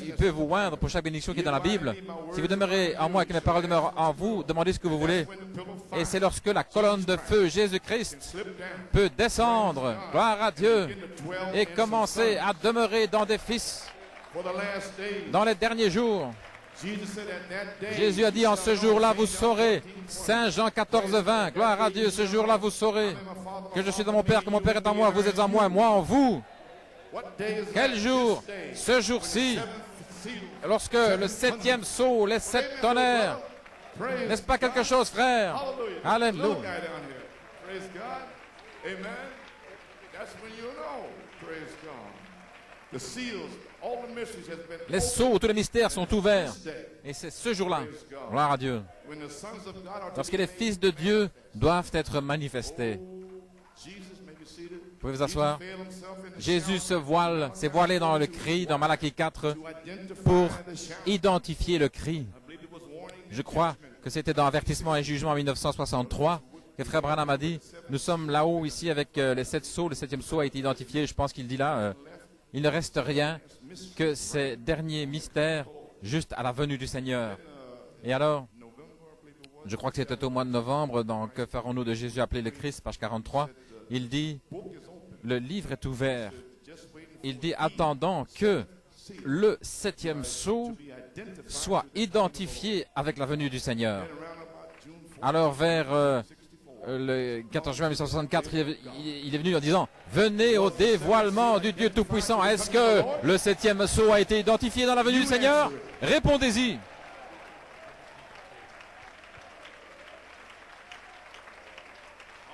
Speaker 3: Il peut vous oindre pour chaque bénédiction qui est dans la Bible. Si vous demeurez en moi et que mes paroles demeurent en vous, demandez ce que vous voulez.
Speaker 4: when the pillar of fire
Speaker 3: Et c'est lorsque la colonne de feu, Jésus-Christ,
Speaker 4: slip down.
Speaker 3: peut descendre, gloire à Dieu,
Speaker 4: Begin to dwell
Speaker 3: et
Speaker 4: in
Speaker 3: commencer
Speaker 4: some
Speaker 3: à demeurer dans des fils
Speaker 4: for the last days.
Speaker 3: dans les derniers jours.
Speaker 4: Jesus said at that day,
Speaker 3: Jésus a dit, en ce jour-là, vous saurez, Saint Jean 14, 20, gloire à Dieu, ce jour-là, vous saurez que je suis dans mon Père, que mon Père est en moi, vous êtes en moi, moi en vous.
Speaker 4: What day is
Speaker 3: Quel
Speaker 4: that?
Speaker 3: jour?
Speaker 4: This day.
Speaker 3: Ce jour-ci,
Speaker 4: Seal.
Speaker 3: lorsque le septième sceau, les sept tonnerres,
Speaker 4: Praise
Speaker 3: n'est-ce pas quelque chose, frère?
Speaker 4: Hallelujah.
Speaker 3: Alléluia.
Speaker 4: Little guy down here. Praise God. Amen. That's when you know. Praise God. The seals, all the mysteries has been
Speaker 3: Les
Speaker 4: opened
Speaker 3: sceaux, tous les mystères sont ouverts.
Speaker 4: this day.
Speaker 3: Et c'est ce jour-là, gloire à Dieu,
Speaker 4: When the sons of God are to
Speaker 3: lorsque
Speaker 4: be
Speaker 3: les
Speaker 4: made,
Speaker 3: fils de Dieu doivent être manifestés.
Speaker 4: Jesus may be seated.
Speaker 3: Vous pouvez vous asseoir.
Speaker 4: Jesus veiled himself in the
Speaker 3: Jésus
Speaker 4: shower
Speaker 3: s'est voilé dans le cri, dans Malachie 4,
Speaker 4: to identify
Speaker 3: pour
Speaker 4: the shower.
Speaker 3: identifier le cri.
Speaker 4: I believe it was warning and
Speaker 3: Je crois
Speaker 4: judgment.
Speaker 3: que c'était dans Avertissement et Jugement en 1963 que Frère Branham a dit, nous sommes là-haut ici avec les sept sceaux, le septième sceau a été identifié, je pense qu'il dit là, il ne reste rien que ces derniers mystères juste à la venue du Seigneur. Et alors, je crois que c'était au mois de novembre, dans Que ferons-nous de Jésus appelé le Christ, page 43, il dit, le livre est ouvert. Il dit, attendant que le septième sceau soit identifié avec la venue du Seigneur. Alors vers le 14 juin 1964, il est venu en disant, venez au dévoilement du Dieu Tout-Puissant. Est-ce que le septième sceau a été identifié dans la venue du Seigneur? Répondez-y.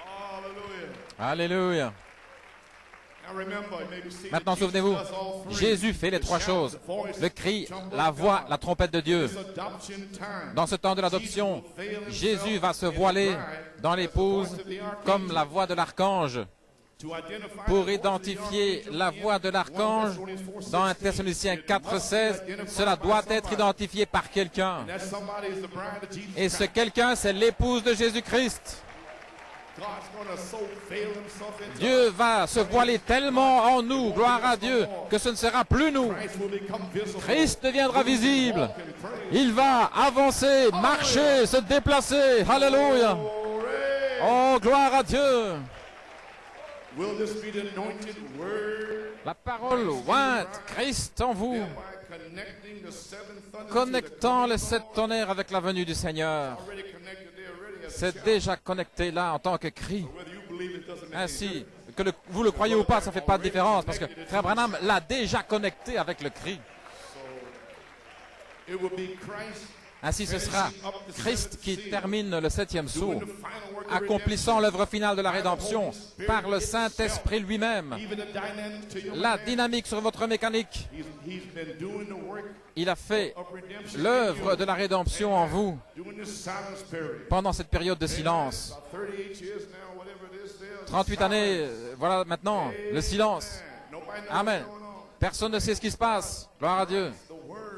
Speaker 4: Hallelujah.
Speaker 3: Alléluia.
Speaker 4: Now remember, you may be seated.
Speaker 3: Maintenant,
Speaker 4: Jesus
Speaker 3: souvenez-vous,
Speaker 4: does all three.
Speaker 3: Jésus fait les
Speaker 4: The
Speaker 3: trois
Speaker 4: shout,
Speaker 3: choses.
Speaker 4: the voice,
Speaker 3: Le cri,
Speaker 4: trumpet
Speaker 3: la
Speaker 4: of
Speaker 3: voix,
Speaker 4: God.
Speaker 3: la trompette de Dieu.
Speaker 4: This adoption time.
Speaker 3: Dans ce temps de l'adoption, Jésus va se voiler dans l'épouse comme la voix de l'archange.
Speaker 4: To identify
Speaker 3: Pour
Speaker 4: the voice of the
Speaker 3: identifier
Speaker 4: archangel
Speaker 3: la voix de l'archange, dans 1 Thessaloniciens 4,16, cela doit être identifié par quelqu'un.
Speaker 4: That somebody is the bride of Jesus
Speaker 3: Et ce
Speaker 4: Christ.
Speaker 3: quelqu'un, c'est l'épouse de Jésus-Christ.
Speaker 4: God's going to so veil himself into
Speaker 3: Dieu va se voiler tellement en nous, gloire à Dieu, que ce ne sera plus nous.
Speaker 4: Christ will become visible.
Speaker 3: Christ deviendra visible.
Speaker 4: Walk and praise.
Speaker 3: Il va avancer, marcher, se déplacer. Alléluia.
Speaker 4: Glory.
Speaker 3: Oh, gloire à Dieu.
Speaker 4: Will this be the anointed word?
Speaker 3: La parole ointe, Christ en vous,
Speaker 4: Thereby connecting the seven thunders
Speaker 3: connectant
Speaker 4: to the
Speaker 3: les sept
Speaker 4: coming
Speaker 3: tonnerres avec la venue du Seigneur.
Speaker 4: already connected there already as a
Speaker 3: C'est
Speaker 4: shout.
Speaker 3: déjà connecté là en tant que cri.
Speaker 4: Whether you believe it doesn't make
Speaker 3: Ainsi, que vous le croyez ou pas, ça ne fait pas de différence parce que Frère Branham l'a déjà connecté avec le cri.
Speaker 4: it will be Christ
Speaker 3: Ainsi, ce sera Christ qui termine le septième sceau,
Speaker 4: doing the final work of
Speaker 3: accomplissant l'œuvre finale de la rédemption par le Saint-Esprit lui-même.
Speaker 4: redemption. Even the dynamic to your
Speaker 3: La
Speaker 4: man.
Speaker 3: dynamique sur votre mécanique,
Speaker 4: He's been doing the work
Speaker 3: il a fait
Speaker 4: of redemption
Speaker 3: l'œuvre de la rédemption en vous
Speaker 4: during this silence period.
Speaker 3: pendant cette période de silence.
Speaker 4: About 38 years now, whatever it is there.
Speaker 3: 38 années, voilà maintenant, le silence. Amen. Personne ne sait ce qui se passe. Gloire à Dieu.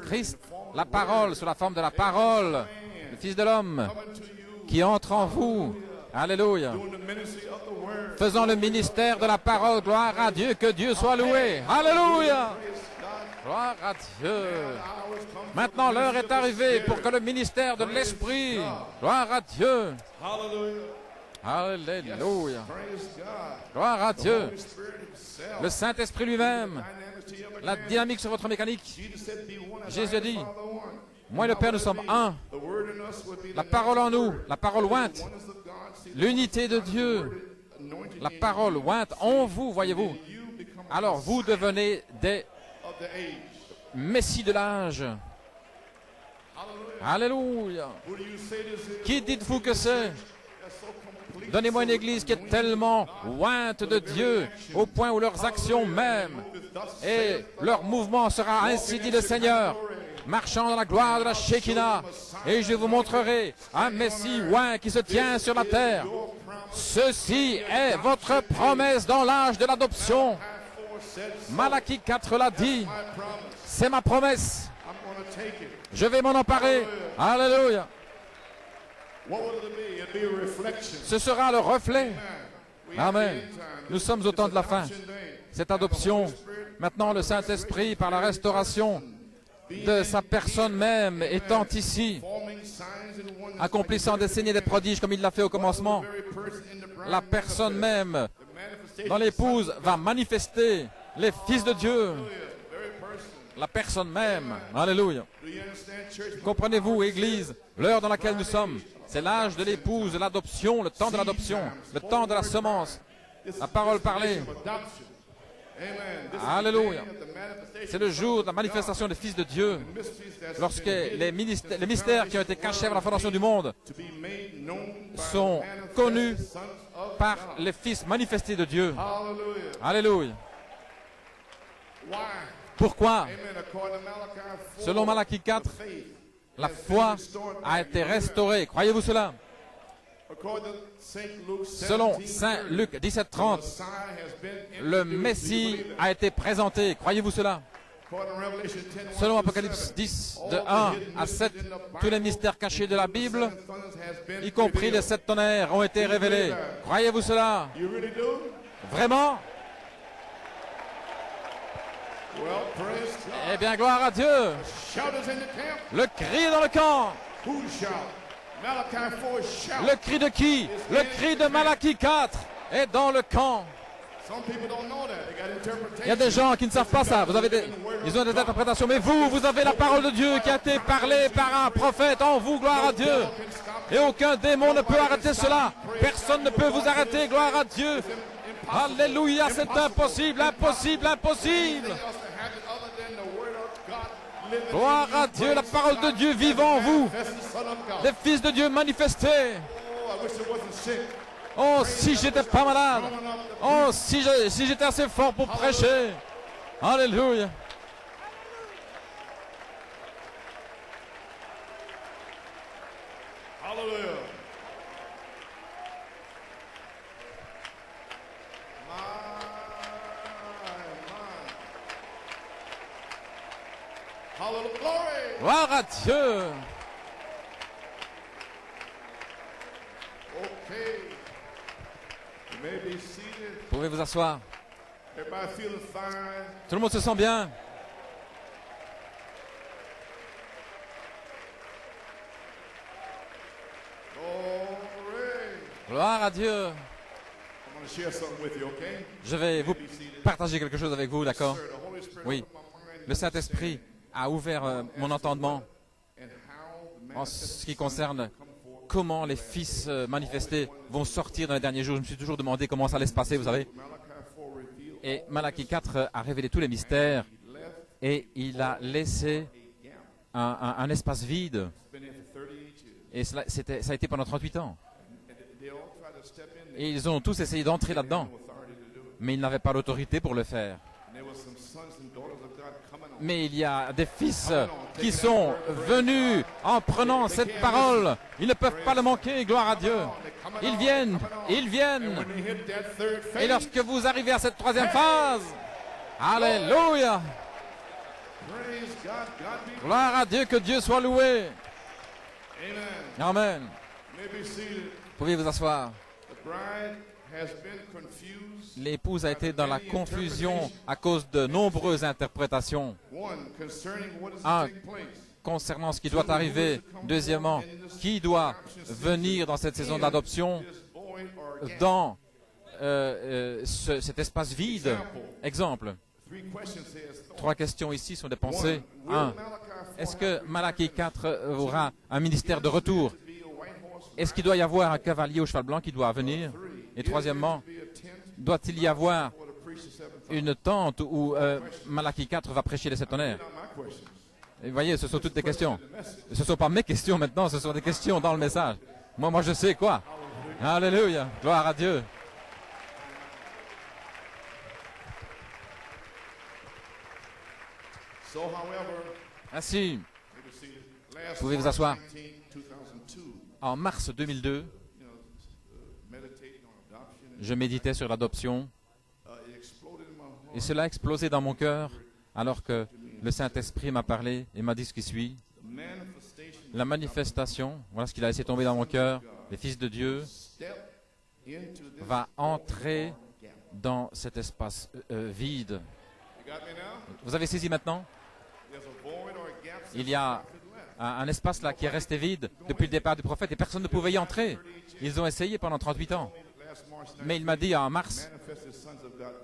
Speaker 3: Christ, la parole, sous la forme de la parole, le Fils de l'homme, qui entre en vous. Alléluia. Faisant le ministère de la parole. Gloire à Dieu. Que Dieu soit loué. Alléluia. Gloire à Dieu. Maintenant, l'heure est arrivée pour que le ministère de l'Esprit. Gloire à Dieu. Alléluia. Gloire à Dieu. Le Saint-Esprit lui-même. La dynamique sur votre mécanique. Jésus a dit, moi et le Père, nous sommes un. La parole en nous, la parole ointe. L'unité de Dieu. La parole ointe en vous, voyez-vous. Alors vous devenez des messies de l'âge. Alléluia. Qui dites-vous que c'est? Donnez-moi une église qui est tellement ointe de Dieu, au point où leurs actions même et leur mouvement sera ainsi dit le Seigneur, marchant dans la gloire de la Shekinah, et je vous montrerai un Messie oint qui se tient sur la terre. Ceci est votre promesse dans l'âge de l'adoption. Malachie 4 l'a dit. C'est ma promesse. Je vais m'en emparer. Alléluia. Ce sera le reflet. Amen. Nous sommes au temps de la fin. Cette adoption, maintenant le Saint-Esprit, par la restauration de sa personne même, étant ici, accomplissant des signes et des prodiges comme il l'a fait au commencement, la personne même dans l'épouse va manifester les fils de Dieu. La personne même. Alléluia. Comprenez-vous, Église, l'heure dans laquelle nous sommes, c'est l'âge de l'épouse, de l'adoption, le temps de l'adoption, le temps de la semence, la parole parlée. Alléluia. C'est le jour de la manifestation des fils de Dieu, lorsque les mystères qui ont été cachés avant la fondation du monde sont connus par les fils manifestés de Dieu. Alléluia. Pourquoi? Selon Malachie 4, la foi a été restaurée. Croyez-vous cela? Selon Saint Luc 17:30, le Messie a été présenté. Croyez-vous cela? Selon Apocalypse 10, de 1 à 7, tous les mystères cachés de la Bible, y compris les 7 tonnerres, ont été révélés. Croyez-vous cela? Vraiment? Eh bien, gloire à Dieu. Le cri dans le camp. Le cri de qui? Le cri de Malachie 4 est dans le camp. Il y a des gens qui ne savent pas ça. Ils ont des interprétations. Mais vous avez la parole de Dieu qui a été parlée par un prophète en vous. Gloire à Dieu. Et aucun démon ne peut arrêter cela. Personne ne peut vous arrêter. Gloire à Dieu. Alléluia. C'est impossible, impossible, impossible. Gloire à Dieu, la parole de Dieu vivant en vous, les fils de Dieu manifestés. Oh, si j'étais pas malade. Oh, si j'étais assez fort pour prêcher. Alléluia.
Speaker 4: Hallelujah.
Speaker 3: Gloire à Dieu. Vous pouvez vous asseoir. Tout le monde se sent bien. Gloire à Dieu. Je vais vous partager quelque chose avec vous, d'accord? Oui. Le Saint-Esprit a ouvert mon entendement en ce qui concerne comment les fils manifestés vont sortir dans les derniers jours. Je me suis toujours demandé comment ça allait se passer, vous savez. Et Malachie 4 a révélé tous les mystères et il a laissé un espace vide. Et ça a été pendant 38 ans. Et ils ont tous essayé d'entrer là-dedans, mais ils n'avaient pas l'autorité pour le faire. Mais il y a des fils qui sont venus en prenant cette parole. Ils ne peuvent pas le manquer, gloire à Dieu. Ils viennent, ils viennent. Et lorsque vous arrivez à cette troisième phase, alléluia. Gloire à Dieu, que Dieu soit loué. Amen. Pouvez vous asseoir. L'épouse a été dans la confusion à cause de nombreuses interprétations. Un, concernant ce qui doit arriver. Deuxièmement, qui doit venir dans cette saison d'adoption dans cet espace vide. Exemple. 3 questions ici sont des pensées. 1. Est-ce que Malachie 4 aura un ministère de retour? Est-ce qu'il doit y avoir un cavalier au cheval blanc qui doit venir? Et troisièmement, doit-il y avoir une tente où Malachie 4 va prêcher les septonnaires? Et vous voyez, ce sont toutes des questions. Ce ne sont pas mes questions maintenant, ce sont des questions dans le message. Moi je sais quoi. Alléluia, gloire à Dieu. Ainsi, pouvez vous asseoir. En mars 2002, je méditais sur l'adoption et cela a explosé dans mon cœur alors que le Saint-Esprit m'a parlé et m'a dit ce qui suit. La manifestation, voilà ce qu'il a laissé tomber dans mon cœur, les fils de Dieu, va entrer dans cet espace vide. Vous avez saisi maintenant? Il y a un espace là qui est resté vide depuis le départ du prophète et personne ne pouvait y entrer. Ils ont essayé pendant 38 ans. Mais il m'a dit en mars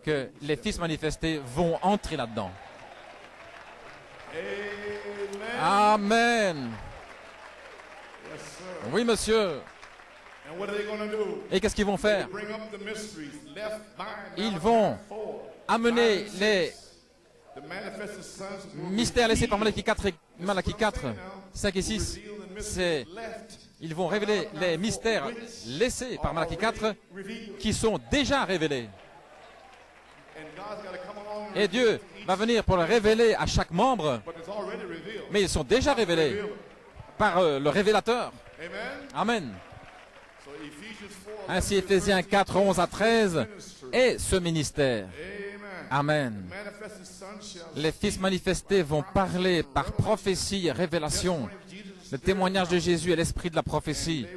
Speaker 3: que les fils manifestés vont entrer là-dedans. Amen. Oui, monsieur. Et qu'est-ce qu'ils vont faire? Ils vont amener les mystères laissés par Malachie 4, 5 et 6. Ils vont révéler les mystères laissés par Malachie 4 qui sont déjà révélés. Et Dieu va venir pour le révéler à chaque membre, mais ils sont déjà révélés par le révélateur. Amen. Ainsi, Éphésiens 4, 11 à 13 est ce ministère. Amen. Les fils manifestés vont parler par prophétie et révélation. Le témoignage de Jésus est l'esprit de la prophétie.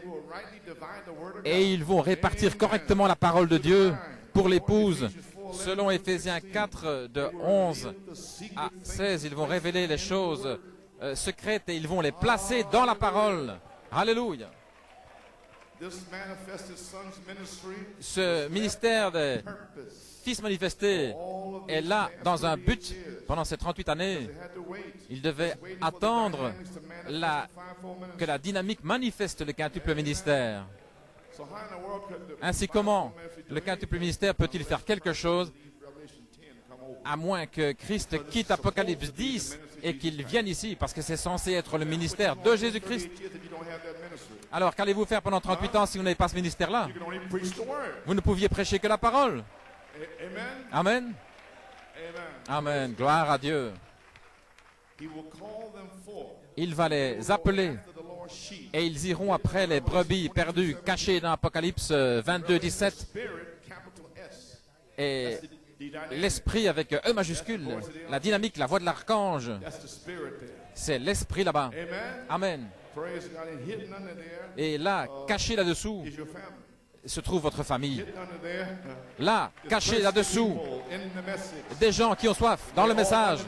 Speaker 3: Et ils vont répartir correctement la parole de Dieu pour l'épouse. Selon Éphésiens 4, de 11 à 16, ils vont révéler les choses secrètes et ils vont les placer dans la parole. Alléluia. Ce ministère des fils manifestés est là dans un but. Pendant ces 38 années, il devait attendre que la dynamique manifeste le quintuple ministère. Ainsi, comment le quintuple ministère peut-il faire quelque chose à moins que Christ quitte Apocalypse 10 et qu'il vienne ici, parce que c'est censé être le ministère de Jésus-Christ. Alors, qu'allez-vous faire pendant 38 ans si vous n'avez pas ce ministère-là? Vous ne pouviez prêcher que la parole. Amen. Amen. Gloire à Dieu. Il va les appeler et ils iront après les brebis perdues cachées dans Apocalypse 22, 17. Et l'esprit avec E majuscule, la dynamique, la voix de l'archange, c'est l'esprit là-bas. Amen. Et là, caché là-dessous, se trouve votre famille. Là, caché là-dessous, des gens qui ont soif dans le message.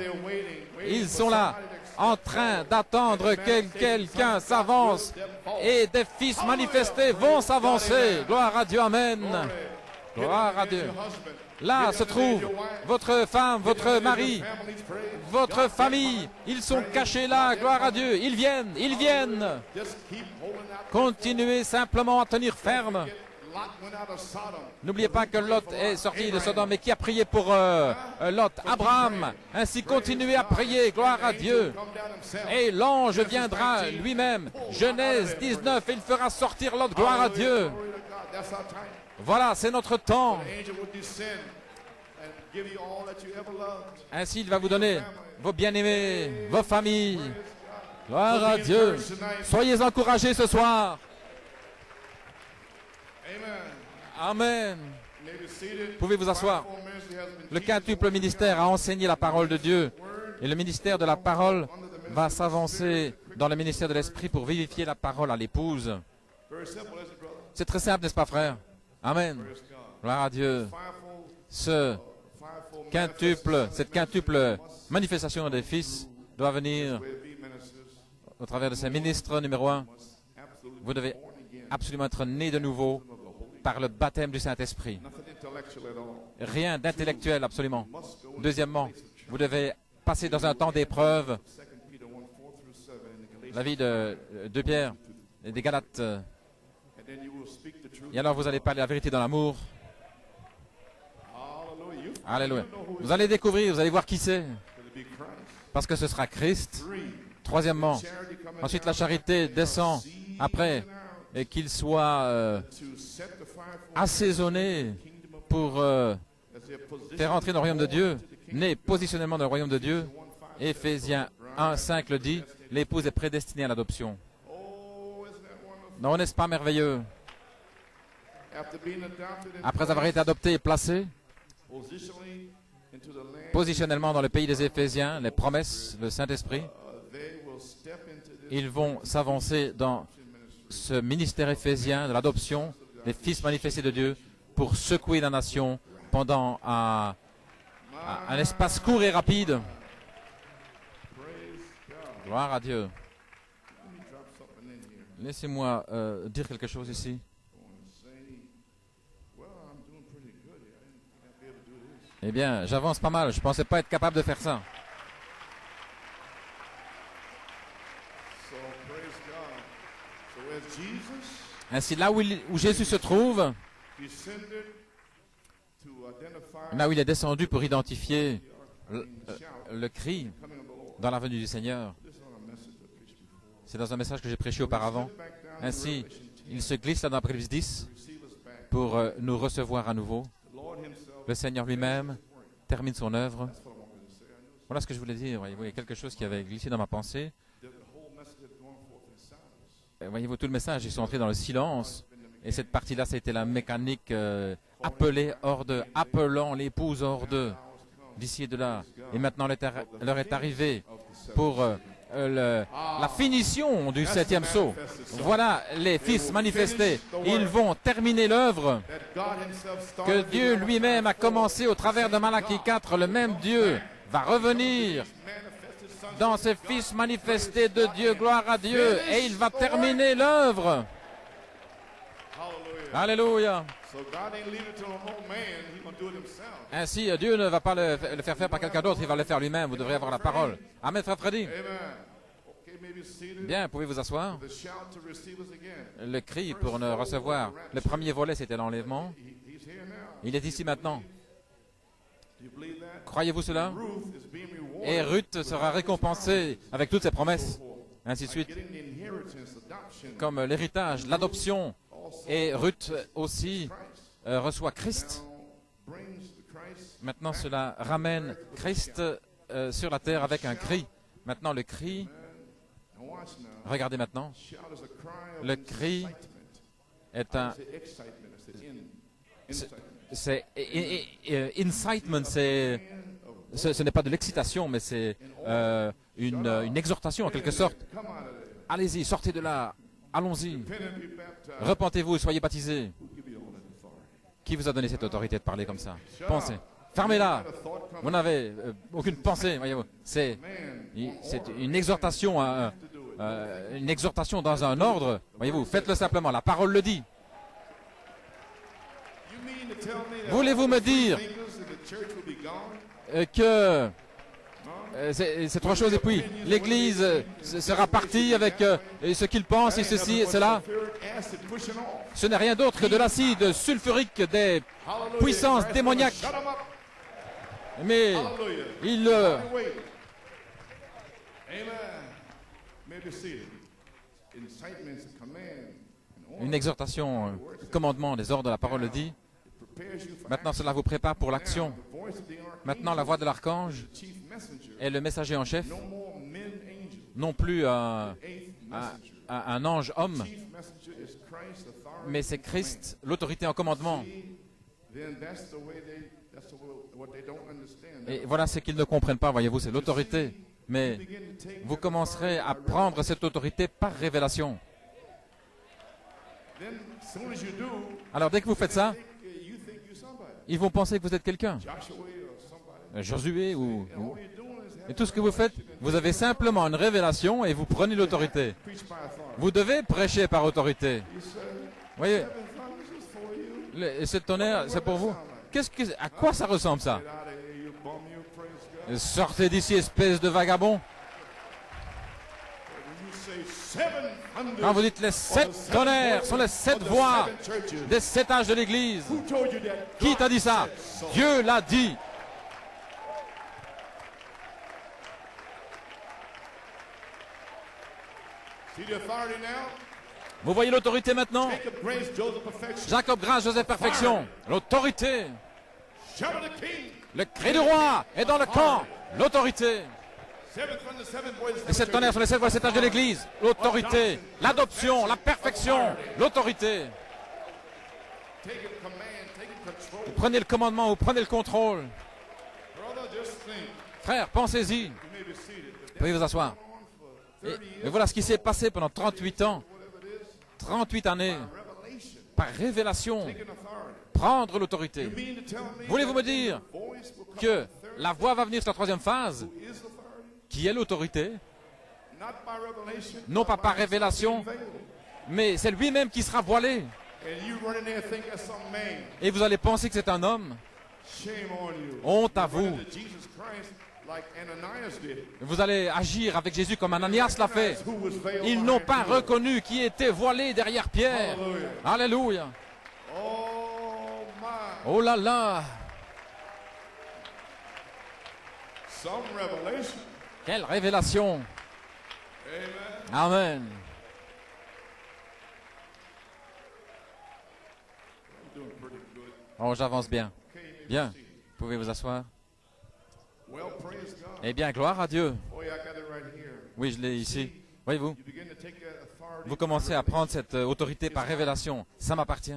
Speaker 3: Ils sont là, en train d'attendre que quelqu'un s'avance et des fils manifestés vont s'avancer. Gloire à Dieu, amen. Gloire à Dieu. Là se trouve votre femme, votre mari, votre famille. Ils sont cachés là, gloire à Dieu. Ils viennent, ils viennent. Continuez simplement à tenir ferme. N'oubliez pas que Lot est sorti de Sodome, mais qui a prié pour Lot? Abraham. Ainsi, continuez à prier, gloire à Dieu. Et l'ange viendra lui-même. Genèse 19, il fera sortir Lot, gloire à Dieu. Voilà, c'est notre temps.
Speaker 4: give you all that you ever loved.
Speaker 3: Ainsi, il va vous donner vos bien-aimés, vos familles. Gloire à Dieu. Soyez encouragés ce soir. Amen. Pouvez vous asseoir. Le quintuple ministère a enseigné la parole de Dieu. Et le ministère de la parole va s'avancer dans le ministère de l'Esprit pour vivifier la parole à l'épouse. C'est très simple, n'est-ce pas, frère? Amen. Gloire à Dieu. Cette quintuple manifestation des fils doit venir au travers de ces ministres numéro 1. Vous devez absolument être né de nouveau par le baptême du Saint-Esprit. Rien d'intellectuel, absolument. Deuxièmement, vous devez passer dans un temps d'épreuve. La vie de Pierre et des Galates. Et alors vous allez parler la vérité dans l'amour. Alléluia. Vous allez découvrir, vous allez voir qui c'est. Parce que ce sera Christ. Troisièmement, ensuite la charité descend après et qu'il soit assaisonné pour faire entrer dans le royaume de Dieu, né positionnement dans le royaume de Dieu. Éphésiens 1:5 le dit, l'épouse est prédestinée à l'adoption. Non, n'est-ce pas merveilleux? Après avoir été adopté et placé positionnellement dans le pays des Éphésiens, les promesses, le Saint-Esprit, ils vont s'avancer dans ce ministère éphésien de l'adoption des fils manifestés de Dieu pour secouer la nation pendant un espace court et rapide. Gloire à Dieu. Laissez-moi dire quelque chose ici. Eh bien, j'avance pas mal. Je ne pensais pas être capable de faire ça. Ainsi, là où Jésus se trouve, là où il est descendu pour identifier le cri dans la venue du Seigneur, c'est dans un message que j'ai prêché auparavant. Ainsi, il se glisse là dans Apocalypse 10 pour nous recevoir à nouveau. Le Seigneur lui-même termine son œuvre. Voilà ce que je voulais dire. Voyez-vous, il y a quelque chose qui avait glissé dans ma pensée. Voyez-vous, tout le message, ils sont entrés dans le silence. Et cette partie-là, c'était la mécanique appelant l'épouse hors d'eux, d'ici et de là. Et maintenant, l'heure est arrivée pour la finition du 7e sceau. Voilà les fils manifestés. Ils vont terminer l'œuvre que Dieu lui-même a commencé au travers de Malachie 4. Le même Dieu va revenir dans ces fils manifestés de Dieu. Gloire à Dieu. Et il va terminer l'œuvre. Alléluia. Ainsi, Dieu ne va pas le faire faire par quelqu'un d'autre, il va le faire lui-même. Vous devrez avoir la parole. Amen, frère Freddy. Bien, pouvez vous asseoir. Le cri pour nous recevoir. Le premier volet, c'était l'enlèvement. Il est ici maintenant. Croyez-vous cela? Et Ruth sera récompensée avec toutes ses promesses. Ainsi de suite. Comme l'héritage, l'adoption. Et Ruth aussi reçoit Christ. Maintenant, cela ramène Christ sur la terre avec un cri. Maintenant, le cri, regardez maintenant, le cri est un... C'est incitement, ce n'est pas de l'excitation, mais c'est une exhortation en quelque sorte. Allez-y, sortez de là, allons-y. Repentez-vous, soyez baptisés. Qui vous a donné cette autorité de parler comme ça? Pensez. Fermez-la. Vous n'avez aucune pensée, voyez-vous. C'est une exhortation, dans un ordre. Voyez-vous, faites-le simplement. La parole le dit. Voulez-vous me dire que c'est trois choses et puis l'Église sera partie avec ce qu'il pense et ceci et cela? Ce n'est rien d'autre que de l'acide sulfurique des puissances démoniaques. Mais il... Une exhortation, commandement, des ordres de la parole le dit. Maintenant, cela vous prépare pour l'action. Maintenant, la voix de l'archange est le messager en chef, non plus un ange homme, mais c'est Christ, l'autorité en commandement. Et voilà ce qu'ils ne comprennent pas, voyez-vous, c'est l'autorité. Mais vous commencerez à prendre cette autorité par révélation. Alors dès que vous faites ça, ils vont penser que vous êtes quelqu'un. Josué ou... Et tout ce que vous faites, vous avez simplement une révélation et vous prenez l'autorité. Vous devez prêcher par autorité. Vous voyez, ce tonnerre, c'est pour vous. À quoi ça ressemble ça? Sortez d'ici, espèce de vagabond. Quand vous dites les 7 tonnerres sont les 7 voix des 7 âges de l'Église, qui t'a dit ça? Dieu l'a dit. Vous voyez l'autorité maintenant? Jacob, grâce, Joseph, perfection. L'autorité. Le cri du roi est dans le camp. L'autorité. Les 7 tonnerres sont les 7 voix, 7 âges de l'Église. L'autorité. L'adoption, la perfection. L'autorité. Vous prenez le commandement, vous prenez le contrôle. Frère, pensez-y. Vous pouvez vous asseoir. Et voilà ce qui s'est passé pendant 38 ans. 38 années. Par révélation. Prendre l'autorité. Voulez-vous me dire que la voix va venir sur la 3e phase, qui est l'autorité, non pas par révélation, mais c'est lui-même qui sera voilé. Et vous allez penser que c'est un homme. Honte à vous. Vous allez agir avec Jésus comme Ananias l'a fait. Ils n'ont pas reconnu qui était voilé derrière Pierre. Alléluia. Oh là là. Quelle révélation. Amen. Oh, j'avance bien. Bien. Vous pouvez vous asseoir. Eh bien, gloire à Dieu. Oui, je l'ai ici. Voyez-vous, vous commencez à prendre cette autorité par révélation. Ça m'appartient.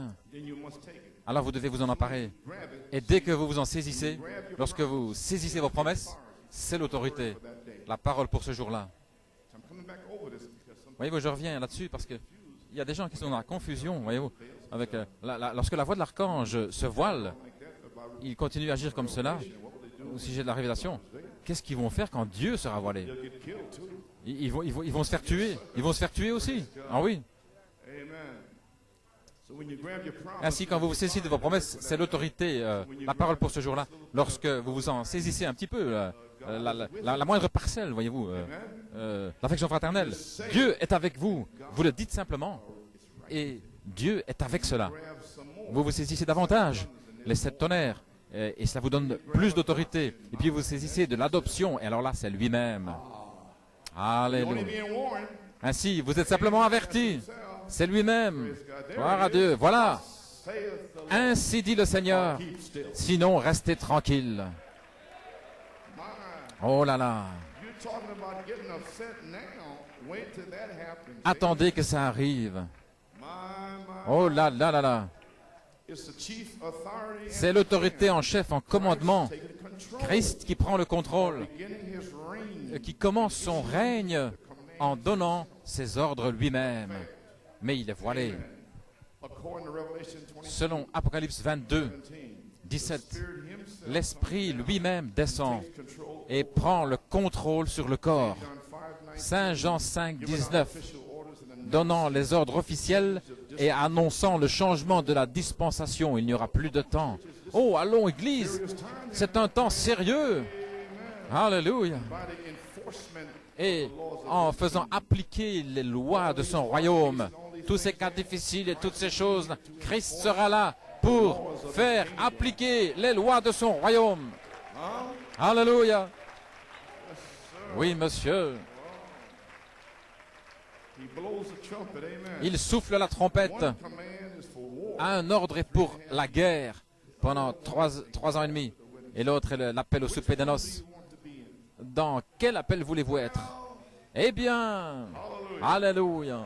Speaker 3: Alors vous devez vous en emparer. Et dès que vous vous en saisissez, lorsque vous saisissez vos promesses, c'est l'autorité, la parole pour ce jour-là. Voyez-vous, je reviens là-dessus parce qu'il y a des gens qui sont dans la confusion, voyez-vous. Avec, lorsque la voix de l'archange se voile, il continue à agir comme cela au sujet de la révélation. Qu'est-ce qu'ils vont faire quand Dieu sera voilé? Ils vont se faire tuer. Ils vont se faire tuer aussi. Ah oui. Ainsi, quand vous vous saisissez de vos promesses, c'est l'autorité, la parole pour ce jour-là. Lorsque vous vous en saisissez un petit peu, la moindre parcelle, voyez-vous, l'affection fraternelle, Dieu est avec vous. Vous le dites simplement. Et Dieu est avec cela. Vous vous saisissez davantage, les 7 tonnerres, et cela vous donne plus d'autorité. Et puis vous saisissez de l'adoption, et alors là, c'est lui-même. Alléluia. Ainsi, vous êtes simplement avertis. C'est lui-même. Gloire à Dieu. Voilà. Ainsi dit le Seigneur. Sinon, restez tranquille. Oh là là. Attendez que ça arrive. Oh là là là là. C'est l'autorité en chef, en commandement. Christ qui prend le contrôle, qui commence son règne en donnant ses ordres lui-même. Mais il est voilé. Selon Apocalypse 22, 17, l'Esprit lui-même descend et prend le contrôle sur le corps. Saint Jean 5, 19, donnant les ordres officiels et annonçant le changement de la dispensation. Il n'y aura plus de temps. Oh, allons, Église, c'est un temps sérieux. Alléluia. Et en faisant appliquer les lois de son royaume, tous ces cas difficiles et toutes ces choses, Christ sera là pour faire appliquer les lois de son royaume. Alléluia. Oui, monsieur. Il souffle la trompette. Un ordre est pour la guerre pendant 3 ans et demi. Et l'autre est l'appel au souper de noces. Dans quel appel voulez-vous être? Eh bien, alléluia.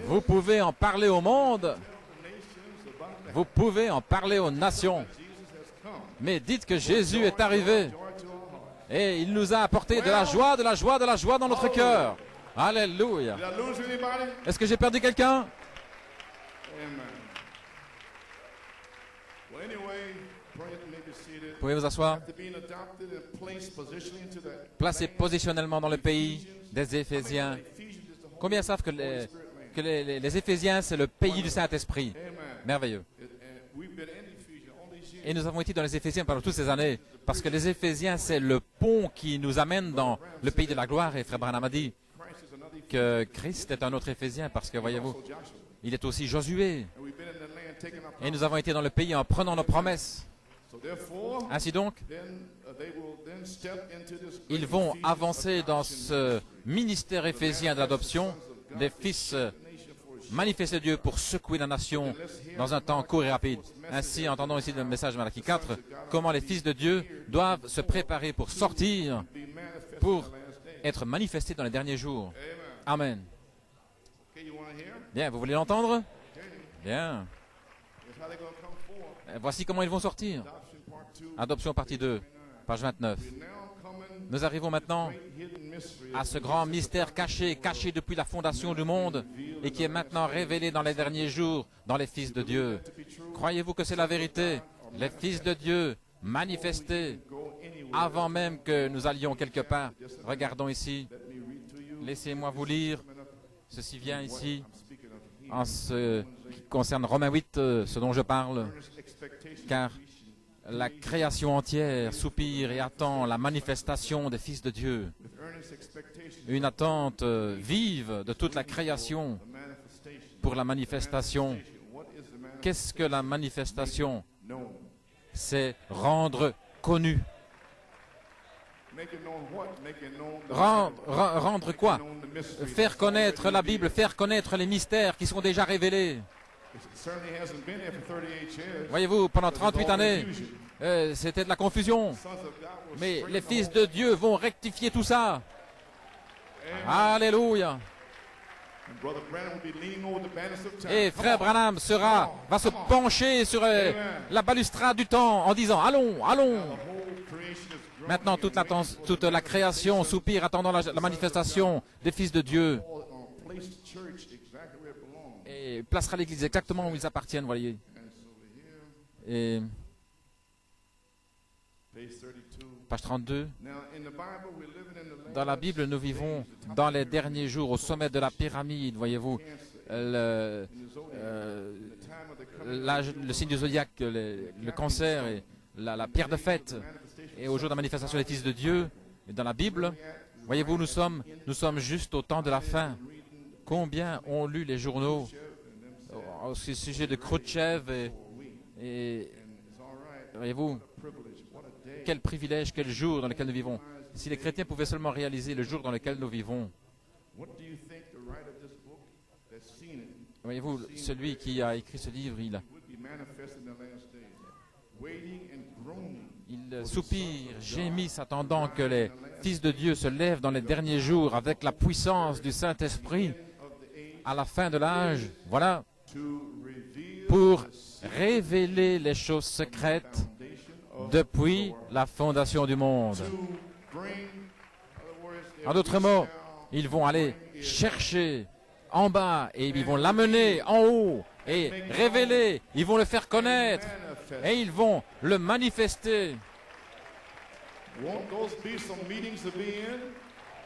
Speaker 3: Vous pouvez en parler au monde. Vous pouvez en parler aux nations. Mais dites que Jésus est arrivé. Et il nous a apporté de la joie, de la joie, de la joie dans notre cœur. Alléluia. Est-ce que j'ai perdu quelqu'un? Pouvez vous asseoir? Placé positionnellement dans le pays des Éphésiens. Combien savent que les Éphésiens, c'est le pays du Saint-Esprit? Merveilleux. Et nous avons été dans les Éphésiens pendant toutes ces années, parce que les Éphésiens, c'est le pont qui nous amène dans le pays de la gloire. Et Frère Branham a dit que Christ est un autre Éphésien, parce que, voyez-vous, il est aussi Josué. Et nous avons été dans le pays en prenant nos promesses. Ainsi donc, ils vont avancer dans ce ministère éphésien de l'adoption des fils manifestés de Dieu pour secouer la nation dans un temps court et rapide. Ainsi, entendons ici le message de Malachie 4, comment les fils de Dieu doivent se préparer pour sortir, pour être manifestés dans les derniers jours. Amen. Bien, vous voulez l'entendre? Bien. Voici comment ils vont sortir. Adoption partie 2, page 29. Nous arrivons maintenant à ce grand mystère caché, caché depuis la fondation du monde et qui est maintenant révélé dans les derniers jours dans les fils de Dieu. Croyez-vous que c'est la vérité? Les fils de Dieu manifestés avant même que nous allions quelque part. Regardons ici. Laissez-moi vous lire. Ceci vient ici en ce qui concerne Romains 8, ce dont je parle. Car la création entière soupire et attend la manifestation des fils de Dieu. Une attente vive de toute la création pour la manifestation. Qu'est-ce que la manifestation? C'est rendre connu. Rendre quoi? Faire connaître la Bible, faire connaître les mystères qui sont déjà révélés. Voyez-vous, pendant 38 années, c'était de la confusion. Mais les fils de Dieu vont rectifier tout ça. Alléluia. Et Frère Branham va se pencher sur la balustrade du temps en disant, allons, allons. Maintenant, toute la création soupire attendant la manifestation des fils de Dieu. Et placera l'Église exactement où ils appartiennent, voyez. Et page 32. Dans la Bible, nous vivons dans les derniers jours, au sommet de la pyramide, voyez-vous. Le signe du zodiaque, le cancer et la pierre de fête. Et au jour de la manifestation des fils de Dieu, et dans la Bible, voyez-vous, nous sommes juste au temps de la fin. Combien ont lu les journaux au sujet de Khrouchtchev et voyez-vous, quel privilège, quel jour dans lequel nous vivons. Si les chrétiens pouvaient seulement réaliser le jour dans lequel nous vivons. Voyez-vous, celui qui a écrit ce livre, il soupire, gémisse, attendant que les fils de Dieu se lèvent dans les derniers jours avec la puissance du Saint-Esprit à la fin de l'âge. Voilà, pour révéler les choses secrètes depuis la fondation du monde. En d'autres mots, ils vont aller chercher en bas et ils vont l'amener en haut et révéler, ils vont le faire connaître et ils vont le manifester.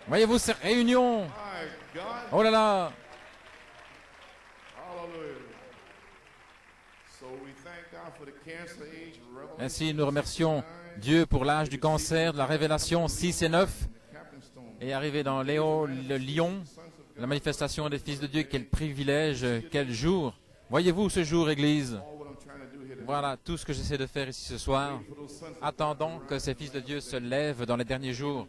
Speaker 3: Voyez-vous ces réunions? Oh là là! Ainsi, nous remercions Dieu pour l'âge du cancer, de la révélation 6 et 9, et arrivé dans le lion, la manifestation des fils de Dieu. Quel privilège, quel jour! Voyez-vous ce jour, Église? Voilà tout ce que j'essaie de faire ici ce soir. Attendons que ces fils de Dieu se lèvent dans les derniers jours,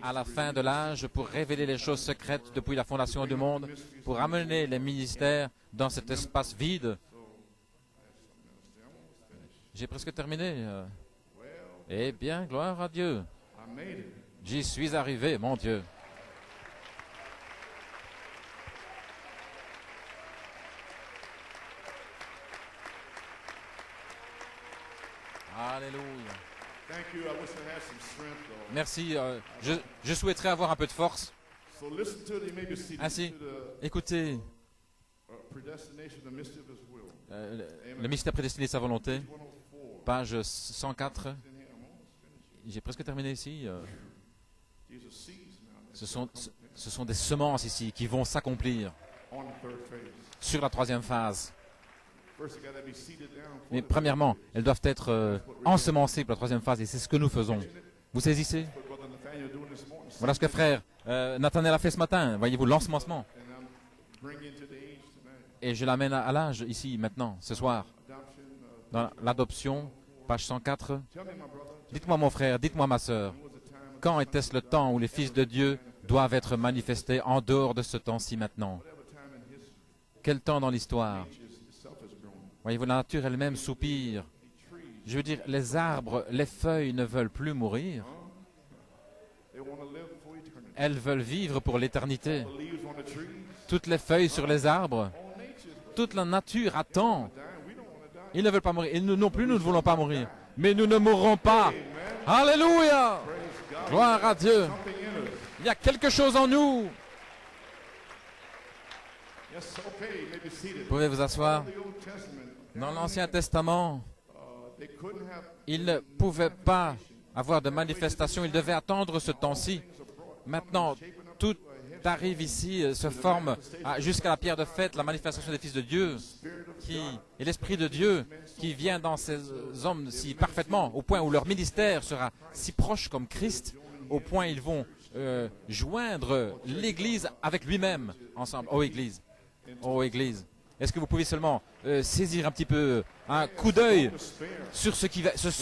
Speaker 3: à la fin de l'âge, pour révéler les choses secrètes depuis la fondation du monde, pour amener les ministères dans cet espace vide. J'ai presque terminé. Eh bien, gloire à Dieu.
Speaker 4: I made it.
Speaker 3: J'y suis arrivé, mon Dieu. Alléluia.
Speaker 4: Thank you. I wish I had some strength, though.
Speaker 3: Merci. Je souhaiterais avoir un peu de force.
Speaker 4: So listen to the maybe see
Speaker 3: Ainsi,
Speaker 4: to the
Speaker 3: écoutez,
Speaker 4: predestination, the mystery of His will.
Speaker 3: le mystère prédestiné de sa volonté,
Speaker 4: 104.
Speaker 3: page 104.
Speaker 4: In here, I'm almost finished.
Speaker 3: J'ai presque terminé ici.
Speaker 4: These are seeds now.
Speaker 3: Ce sont des semences ici qui vont s'accomplir
Speaker 4: On the third phase.
Speaker 3: sur la troisième phase.
Speaker 4: First, you got to be seated down. For
Speaker 3: Mais
Speaker 4: the
Speaker 3: premièrement, elles doivent être ensemencées pour la troisième phase et c'est ce que nous faisons. Vous saisissez?
Speaker 4: what Brother Nathaniel doing this morning.
Speaker 3: Voilà ce que frère Nathanaël a fait ce matin. Voyez-vous, l'ensemencement.
Speaker 4: And I'm bringing to the age tonight.
Speaker 3: Et je l'amène à l'âge ici, maintenant, ce soir.
Speaker 4: Adoption.
Speaker 3: Dans l'adoption, page 104.
Speaker 4: Tell me, my brother,
Speaker 3: Dites-moi mon frère, dites-moi ma sœur,
Speaker 4: when was the time of
Speaker 3: quand était-ce le temps où les fils de Dieu doivent être manifestés en dehors de ce temps-ci maintenant?
Speaker 4: whatever time in history
Speaker 3: Quel temps dans l'histoire?
Speaker 4: itself has grown?
Speaker 3: Voyez-vous, la nature elle-même soupire. Je veux dire, les arbres, les feuilles ne veulent plus mourir.
Speaker 4: They want to live for eternity.
Speaker 3: Elles veulent vivre pour l'éternité.
Speaker 4: The leaves on the trees.
Speaker 3: Toutes les feuilles sur les arbres,
Speaker 4: All nature's
Speaker 3: toute la nature attend.
Speaker 4: dying. We don't want to die.
Speaker 3: Ils ne veulent pas mourir. Et nous non plus, nous ne voulons pas mourir. Mais nous ne mourrons pas. Alléluia!
Speaker 4: Praise God.
Speaker 3: Gloire à Dieu.
Speaker 4: Something in us.
Speaker 3: Il y a quelque chose en nous.
Speaker 4: Yes, okay. Maybe seated.
Speaker 3: Vous pouvez vous asseoir.
Speaker 4: In the Old Testament,
Speaker 3: Dans l'Ancien Testament,
Speaker 4: they couldn't have
Speaker 3: ils ne pouvaient pas avoir de manifestation. Ils devaient attendre ce temps-ci. Maintenant, tout arrive ici, se forme jusqu'à la pierre de fête, la manifestation des fils de Dieu, et l'Esprit de Dieu qui vient dans ces hommes si parfaitement, au point où leur ministère sera si proche comme Christ, au point ils vont joindre l'Église avec lui-même ensemble. Oh Église, oh Église. Est-ce que vous pouvez seulement saisir un petit peu un coup d'œil sur ce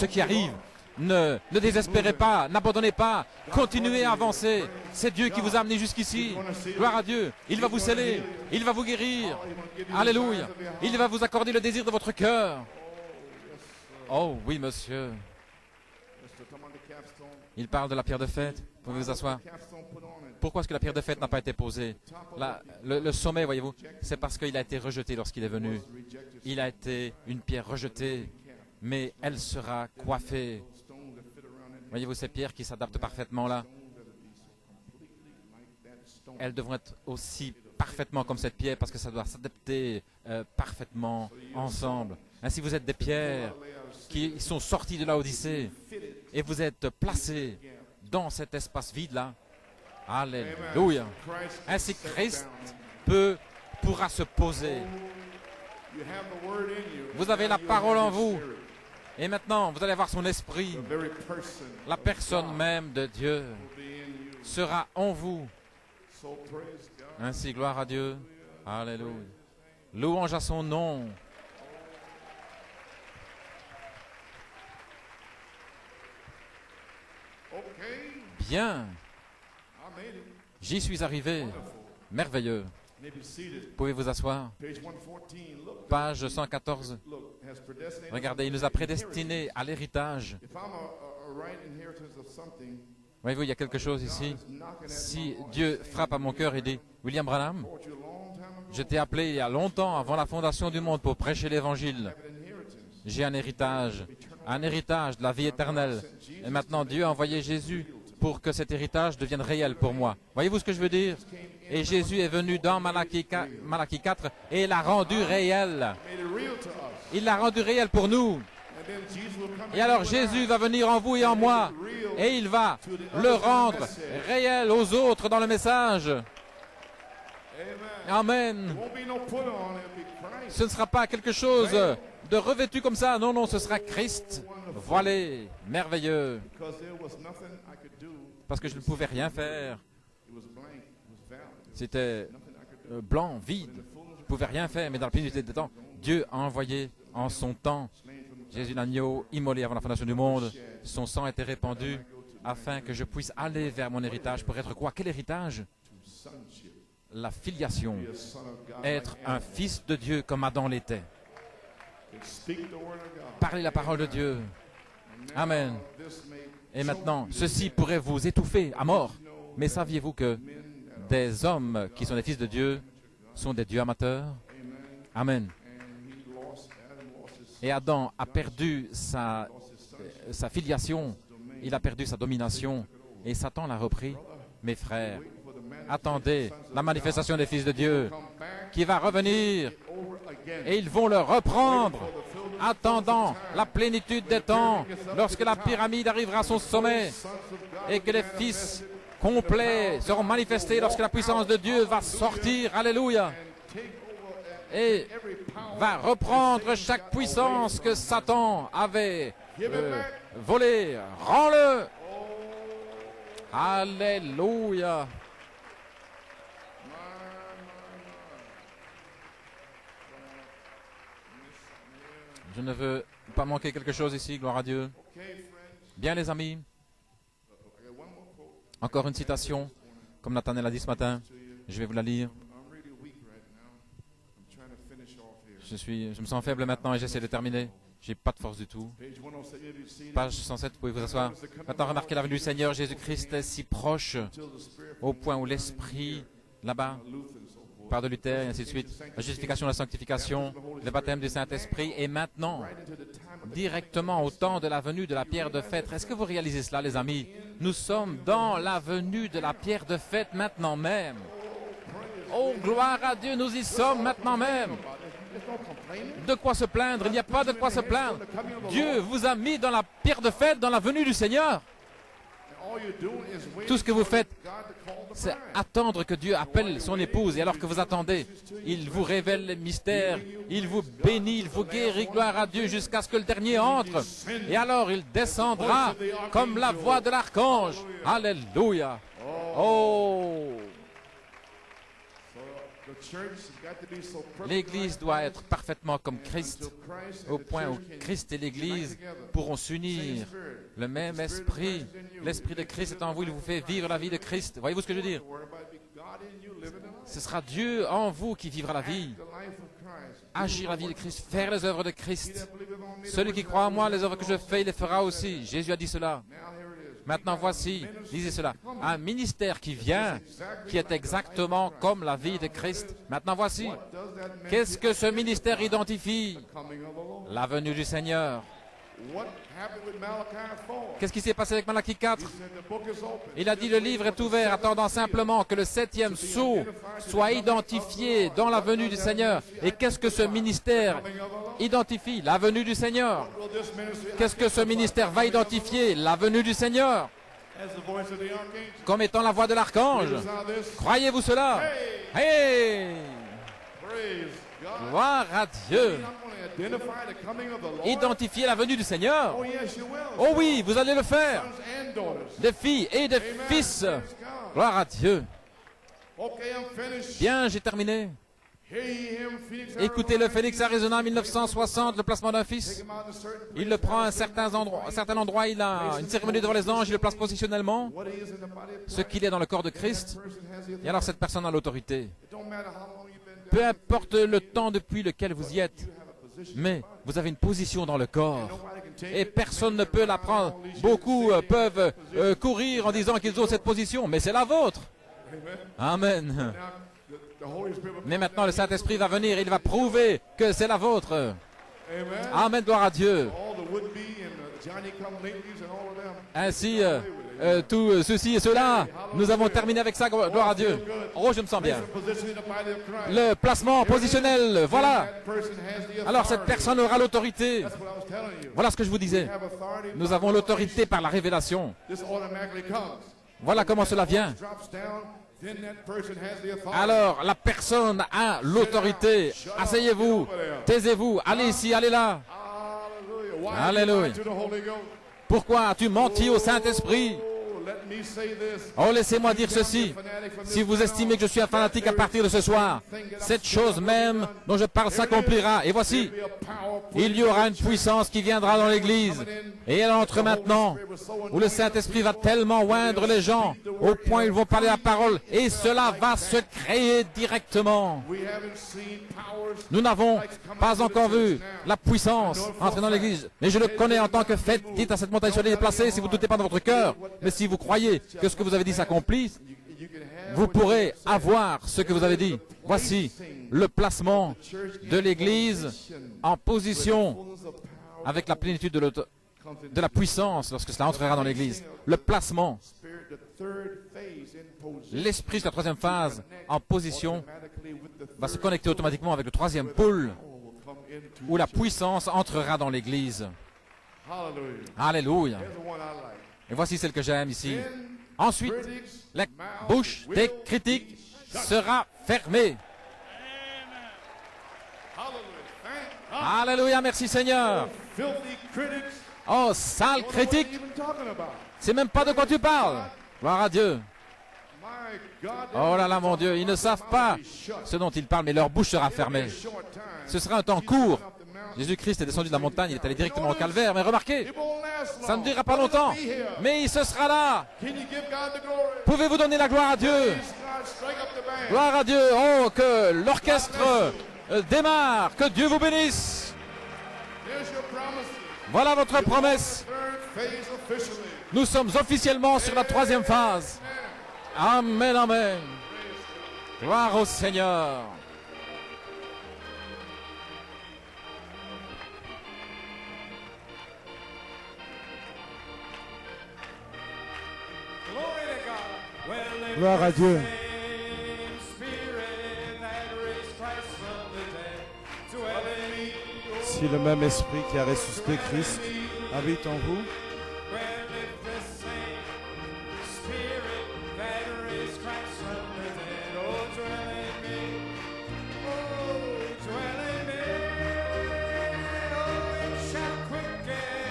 Speaker 3: qui arrive? Ne désespérez pas, n'abandonnez pas, continuez à avancer. C'est Dieu qui vous a amené jusqu'ici. Gloire à Dieu. Il va vous sceller, il va vous guérir. Alléluia. Il va vous accorder le désir de votre cœur. Oh oui, monsieur.
Speaker 4: come on the capstone.
Speaker 3: Il parle de la pierre de fête. Vous pouvez vous asseoir.
Speaker 4: Capstone put on it.
Speaker 3: Pourquoi est-ce que la pierre de fête n'a pas été posée? Le sommet, voyez-vous, c'est parce qu'il a été rejeté lorsqu'il est venu.
Speaker 4: Rejected
Speaker 3: Il a été une pierre rejetée, mais elle sera coiffée.
Speaker 4: stones that fit around it.
Speaker 3: Voyez-vous ces pierres qui s'adaptent parfaitement là?
Speaker 4: Like that stone.
Speaker 3: Elles devront être aussi parfaitement comme cette pierre parce que ça doit s'adapter parfaitement ensemble. Ainsi vous êtes des pierres qui sont sorties de la Odyssée et vous êtes placés dans cet espace vide là. Alléluia.
Speaker 4: Christ
Speaker 3: Ainsi
Speaker 4: sits
Speaker 3: Christ
Speaker 4: down.
Speaker 3: pourra se poser.
Speaker 4: You have the word in you.
Speaker 3: Vous avez la
Speaker 4: Now you
Speaker 3: parole
Speaker 4: have
Speaker 3: en
Speaker 4: His
Speaker 3: vous.
Speaker 4: Spirit.
Speaker 3: Et maintenant, vous allez avoir son esprit.
Speaker 4: The very person
Speaker 3: La
Speaker 4: of
Speaker 3: personne
Speaker 4: God
Speaker 3: même de Dieu
Speaker 4: will be in you.
Speaker 3: sera en vous.
Speaker 4: So praise God.
Speaker 3: Ainsi, gloire à Dieu. Alléluia. Louange à son nom.
Speaker 4: Okay.
Speaker 3: Bien,
Speaker 4: I made it.
Speaker 3: j'y suis arrivé. Merveilleux.
Speaker 4: May be seated.
Speaker 3: Vous pouvez vous asseoir.
Speaker 4: Page 114. Look.
Speaker 3: Page 114.
Speaker 4: Look. Has predestinated.
Speaker 3: Regardez, il nous a prédestinés à l'héritage.
Speaker 4: If I'm a right inheritance of something,
Speaker 3: Voyez-vous, il y a quelque chose ici.
Speaker 4: it's knocking at
Speaker 3: Si
Speaker 4: my heart.
Speaker 3: Dieu frappe à mon cœur et dit, William Branham,
Speaker 4: Called you a long time ago.
Speaker 3: je t'ai appelé il y a longtemps avant la fondation du monde pour prêcher l'évangile.
Speaker 4: Have an inheritance.
Speaker 3: J'ai un héritage de la vie éternelle. Et maintenant, Dieu a envoyé Jésus pour que cet héritage devienne réel pour moi. Voyez-vous ce que je veux dire? Et Jésus est venu dans Malachie 4 et l'a rendu réel.
Speaker 4: Made it real to us.
Speaker 3: Il l'a rendu réel pour nous.
Speaker 4: And then Jesus will come
Speaker 3: Et alors
Speaker 4: in you and
Speaker 3: Jésus
Speaker 4: I.
Speaker 3: va venir en vous et en moi. Et il va le rendre réel aux autres dans le message.
Speaker 4: Amen.
Speaker 3: Amen.
Speaker 4: There won't be no put on. It'll be Christ.
Speaker 3: Ce ne sera pas quelque chose de revêtu comme ça. Non, non, ce sera Christ. Voilé, merveilleux.
Speaker 4: Because there was nothing I could do.
Speaker 3: Parce que je ne pouvais rien faire.
Speaker 4: It was blank. It was valid.
Speaker 3: C'était
Speaker 4: Nothing I could do.
Speaker 3: blanc, vide. Je ne pouvais rien faire. Mais dans la plénitude des temps, Dieu a envoyé en son temps Jésus l'agneau immolé avant la fondation du monde. Son sang a été répandu afin que je puisse aller vers mon héritage pour être quoi? Quel héritage?
Speaker 4: Sonship.
Speaker 3: La filiation.
Speaker 4: Be a son of God.
Speaker 3: Être
Speaker 4: like
Speaker 3: un
Speaker 4: Adam.
Speaker 3: fils de Dieu comme Adam l'était. Parlez la parole de Dieu. Amen. Et maintenant, ceci pourrait vous étouffer à mort. Mais saviez-vous que des hommes qui sont des fils de Dieu sont des dieux amateurs? Amen. Et Adam a perdu sa filiation, il a perdu sa domination, et Satan l'a repris. Mes frères, attendez la manifestation des fils de Dieu qui va revenir, et ils vont le reprendre, attendant la plénitude des temps, lorsque la pyramide arrivera à son sommet, et que les fils complets seront manifestés, lorsque la puissance de Dieu va sortir, alléluia, et va reprendre chaque puissance que Satan avait volée. Rends-le. Alléluia. Je ne veux pas manquer quelque chose ici, gloire à Dieu. Bien les amis, encore une citation, comme Nathanaël a dit ce matin, je vais vous la lire. Je me sens faible maintenant et j'essaie de terminer. J'ai pas de force du tout. Page 107, vous pouvez vous asseoir. Maintenant, remarquez la venue du Seigneur Jésus-Christ est si proche, au point où l'Esprit, là-bas, par de Luther et ainsi de suite, la justification, la sanctification, le baptême du Saint-Esprit, et maintenant, directement au temps de la venue de la pierre de fête. Est-ce que vous réalisez cela, les amis? Nous sommes dans la venue de la pierre de fête maintenant même. Oh, gloire à Dieu, nous y sommes maintenant même. De quoi se plaindre? Il n'y a pas de quoi se plaindre. Dieu vous a mis dans la pierre de fête, dans la venue du Seigneur. Tout ce que vous faites, c'est attendre que Dieu appelle son épouse. Et alors que vous attendez, il vous révèle les mystères, il vous bénit, il vous guérit, gloire à Dieu, jusqu'à ce que le dernier entre. Et alors il descendra comme la voix de l'archange. Alléluia. Oh! L'Église doit être parfaitement comme Christ, au point où Christ et l'Église pourront s'unir. Le même esprit, l'esprit de Christ est en vous, il vous fait vivre la vie de Christ. Voyez-vous ce que je veux dire? Ce sera Dieu en vous qui vivra la vie. Agir la vie de Christ, faire les œuvres de Christ. Celui qui croit en moi, les œuvres que je fais, il les fera aussi. Jésus a dit cela. Maintenant, voici, lisez cela, un ministère qui vient, qui est exactement comme la vie de Christ. Maintenant, voici, qu'est-ce que ce ministère identifie? La venue du Seigneur. Qu'est-ce qui s'est passé avec Malachie 4? Il a dit, le livre est ouvert, attendant simplement que le 7e sceau soit identifié dans la venue du Seigneur. Et qu'est-ce que ce ministère identifie? La venue du Seigneur. Qu'est-ce que ce ministère va identifier? La venue du Seigneur. Comme étant la voix de l'archange. Croyez-vous cela? Hey! Gloire à Dieu. Identifier la venue du Seigneur. Oh oui, vous allez le faire. Des filles et des fils. Gloire à Dieu. Bien, j'ai terminé. Écoutez le Phoenix Arizona 1960, le placement d'un fils. Il le prend à un certain endroit, il a une cérémonie devant les anges, il le place positionnellement, ce qu'il est dans le corps de Christ. Et alors cette personne a l'autorité. Peu importe le temps depuis lequel vous y êtes, mais vous avez une position dans le corps. Et personne ne peut la prendre. Beaucoup peuvent courir en disant qu'ils ont cette position, mais c'est la vôtre. Amen. Mais maintenant, le Saint-Esprit va venir, il va prouver que c'est la vôtre. Amen, gloire à Dieu. Ainsi, tout ceci et cela, nous avons terminé avec ça, gloire à Dieu. Oh, je me sens bien. Le placement positionnel, voilà. Alors, cette personne aura l'autorité. Voilà ce que je vous disais. Nous avons l'autorité par la révélation. Voilà comment cela vient. Alors, la personne a l'autorité. Asseyez-vous, taisez-vous, allez ici, allez là. Alléluia. Pourquoi as-tu menti au Saint-Esprit? Oh, laissez-moi dire ceci. Si vous estimez que je suis un fanatique à partir de ce soir, cette chose même dont je parle s'accomplira. Et voici, il y aura une puissance qui viendra dans l'Église. Et elle entre maintenant, où le Saint-Esprit va tellement oindre les gens, au point où ils vont parler la parole. Et cela va se créer directement. Nous n'avons pas encore vu la puissance entrer dans l'Église. Mais je le connais en tant que fait. Dites à cette montagne, soyez déplacée si vous ne doutez pas dans votre cœur. Mais si vous croyez que ce que vous avez dit s'accomplisse, vous pourrez avoir ce que vous avez dit. Voici le placement de l'Église en position avec la plénitude de la puissance lorsque cela entrera dans l'Église. Le placement. L'esprit de la troisième phase en position va se connecter automatiquement avec le troisième pôle où la puissance entrera dans l'Église. Alléluia. Et voici celle que j'aime ici. Ensuite, la bouche des critiques sera fermée. Alléluia, merci Seigneur. Oh, sale critique. C'est même pas de quoi tu parles. Gloire à Dieu. Oh là là, mon Dieu, ils ne savent pas ce dont ils parlent, mais leur bouche sera fermée. Ce sera un temps court. Jésus-Christ est descendu de la montagne, il est allé directement au calvaire, mais remarquez, ça ne durera pas longtemps, mais il se sera là. Pouvez-vous donner la gloire à Dieu? Gloire à Dieu. Oh, que l'orchestre démarre, que Dieu vous bénisse. Voilà votre promesse. Nous sommes officiellement sur la troisième phase. Amen, amen. Gloire au Seigneur.
Speaker 1: Gloire à Dieu. Si le même esprit qui a ressuscité Christ habite en vous,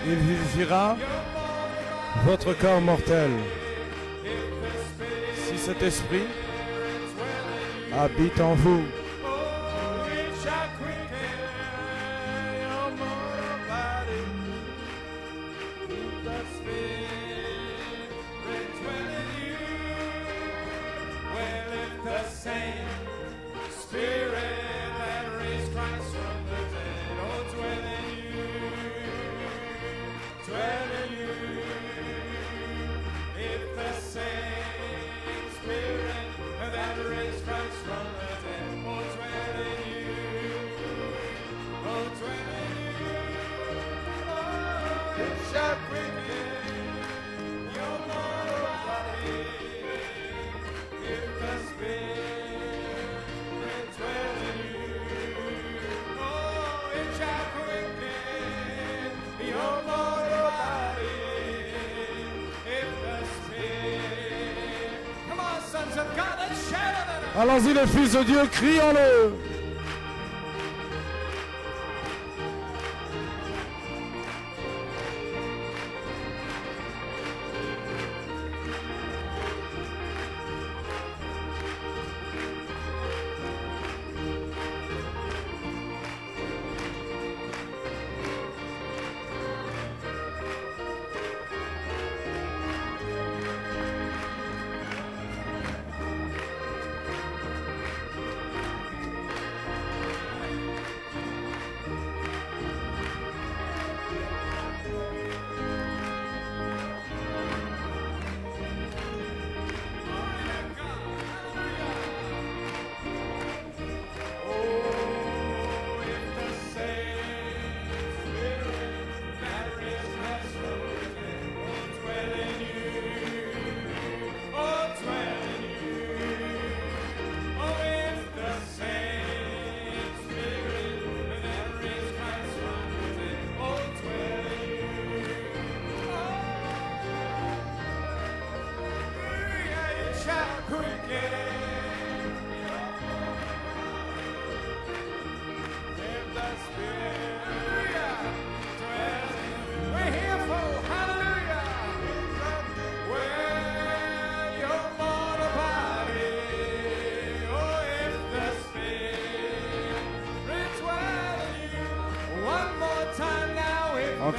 Speaker 1: il vivifiera votre corps mortel. Si cet esprit habite en vous, allons-y les fils de Dieu, crions-le.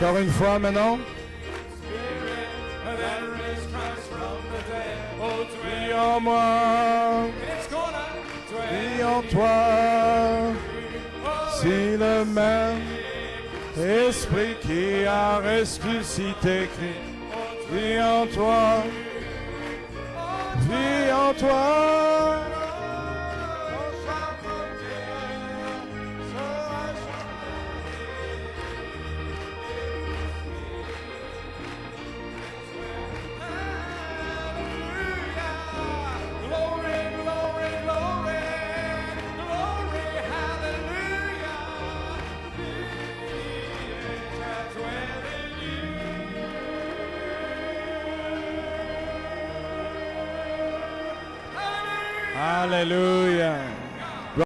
Speaker 1: Encore une fois maintenant. Vis en moi, vis en toi, si le même esprit qui a ressuscité Christ, vis en toi, vis en toi. Alléluia.